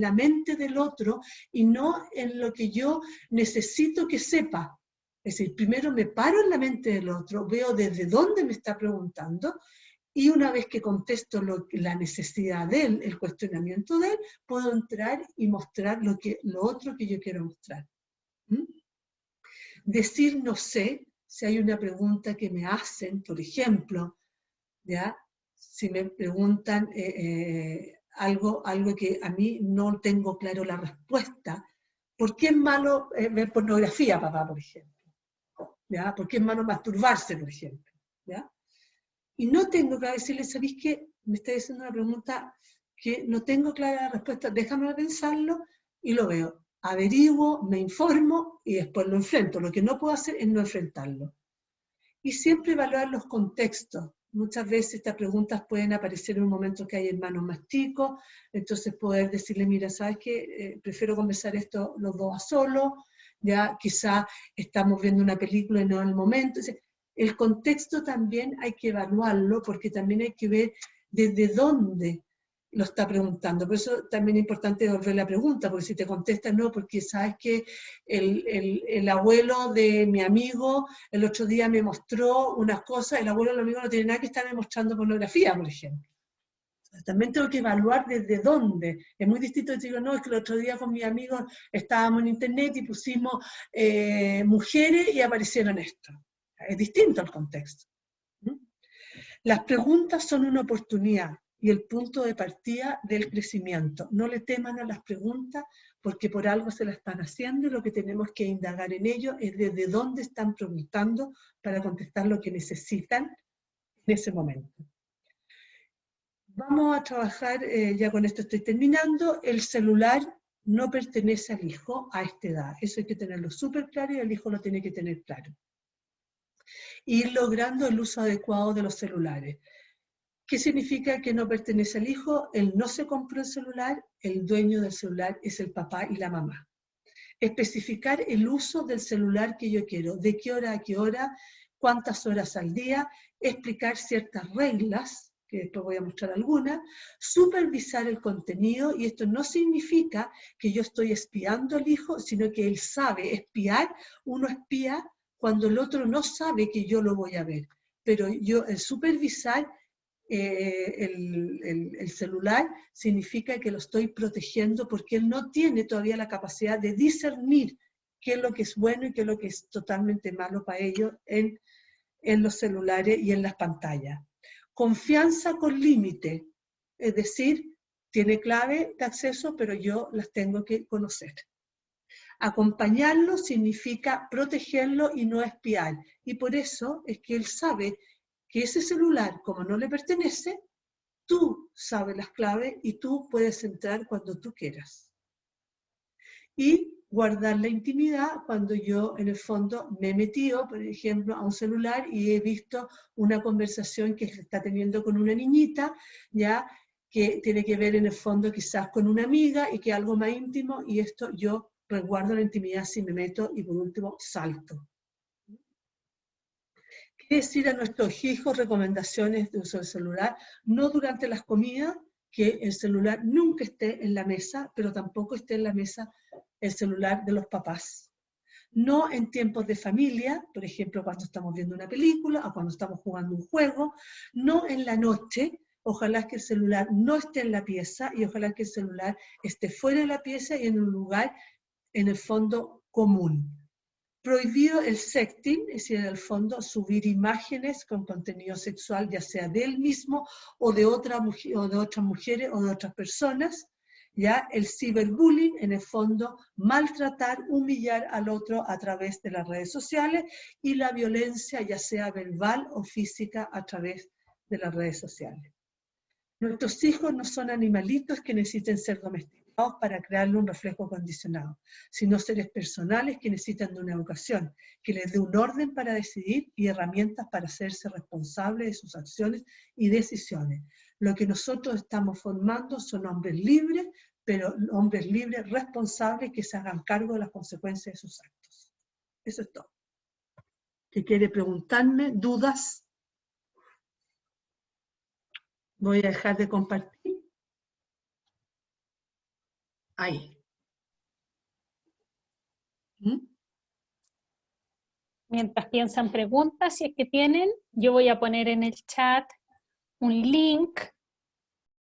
la mente del otro y no en lo que yo necesito que sepa. Es decir, primero me paro en la mente del otro, veo desde dónde me está preguntando y una vez que contesto la necesidad de él, el cuestionamiento de él, puedo entrar y mostrar lo otro que yo quiero mostrar. Decir no sé, si hay una pregunta que me hacen, por ejemplo, ¿ya? Si me preguntan algo que a mí no tengo claro la respuesta, ¿por qué es malo ver pornografía, papá, por ejemplo? ¿Ya? ¿Por qué es malo masturbarse, por ejemplo? ¿Ya? Y no tengo que decirle, ¿sabéis qué? Me está diciendo una pregunta que no tengo clara la respuesta, déjame pensarlo y lo veo. Averiguo, me informo y después lo enfrento. Lo que no puedo hacer es no enfrentarlo. Y siempre evaluar los contextos. Muchas veces estas preguntas pueden aparecer en un momento que hay hermanos más chicos, entonces poder decirle, mira, ¿sabes qué? Prefiero conversar esto los dos a solos, ya quizá estamos viendo una película y no en el momento. Entonces, el contexto también hay que evaluarlo porque también hay que ver desde dónde lo está preguntando. Por eso también es importante devolver la pregunta, porque si te contestas no, porque sabes que el abuelo de mi amigo el otro día me mostró unas cosas, el abuelo de mi amigo no tiene nada que estarme mostrando pornografía, por ejemplo. También tengo que evaluar desde dónde. Es muy distinto decir, no, es que el otro día con mis amigos estábamos en internet y pusimos mujeres y aparecieron esto. Es distinto el contexto. Las preguntas son una oportunidad y el punto de partida del crecimiento. No le teman a las preguntas porque por algo se las están haciendo y lo que tenemos que indagar en ello es desde dónde están preguntando para contestar lo que necesitan en ese momento. Vamos a trabajar, ya con esto estoy terminando, el celular no pertenece al hijo a esta edad. Eso hay que tenerlo súper claro y el hijo lo tiene que tener claro. Ir logrando el uso adecuado de los celulares. ¿Qué significa que no pertenece al hijo? Él no se compró el celular, el dueño del celular es el papá y la mamá. Especificar el uso del celular que yo quiero, de qué hora a qué hora, cuántas horas al día, explicar ciertas reglas, que después voy a mostrar algunas, supervisar el contenido, y esto no significa que yo estoy espiando al hijo, sino que él sabe espiar, uno espía cuando el otro no sabe que yo lo voy a ver, pero yo el supervisar el celular significa que lo estoy protegiendo porque él no tiene todavía la capacidad de discernir qué es lo que es bueno y qué es lo que es totalmente malo para ellos en los celulares y en las pantallas. Confianza con límite, es decir, tiene clave de acceso, pero yo las tengo que conocer. Acompañarlo significa protegerlo y no espiar, y por eso es que él sabe que ese celular, como no le pertenece, tú sabes las claves y tú puedes entrar cuando tú quieras. Y guardar la intimidad cuando yo, en el fondo, me he metido, por ejemplo, a un celular y he visto una conversación que se está teniendo con una niñita, ya que tiene que ver, en el fondo, quizás con una amiga y que es algo más íntimo, y esto yo resguardo la intimidad si me meto y, por último, salto. ¿Qué decir a nuestros hijos recomendaciones de uso del celular? No durante las comidas, que el celular nunca esté en la mesa, pero tampoco esté en la mesa el celular de los papás. No en tiempos de familia, por ejemplo, cuando estamos viendo una película o cuando estamos jugando un juego. No en la noche, ojalá que el celular no esté en la pieza y ojalá que el celular esté fuera de la pieza y en un lugar, en el fondo, común. Prohibido el sexting, es decir, en el fondo subir imágenes con contenido sexual, ya sea de él mismo o de otra mujer, o de otras mujeres o de otras personas. Ya el ciberbullying, en el fondo, maltratar, humillar al otro a través de las redes sociales, y la violencia, ya sea verbal o física, a través de las redes sociales. Nuestros hijos no son animalitos que necesiten ser domesticados para crearle un reflejo condicionado, sino seres personales que necesitan de una educación, que les dé un orden para decidir y herramientas para hacerse responsables de sus acciones y decisiones. Lo que nosotros estamos formando son hombres libres, pero hombres libres responsables que se hagan cargo de las consecuencias de sus actos. Eso es todo. ¿Qué quiere preguntarme? ¿Dudas? Voy a dejar de compartir. Ahí. Mientras piensan preguntas, si es que tienen, yo voy a poner en el chat un link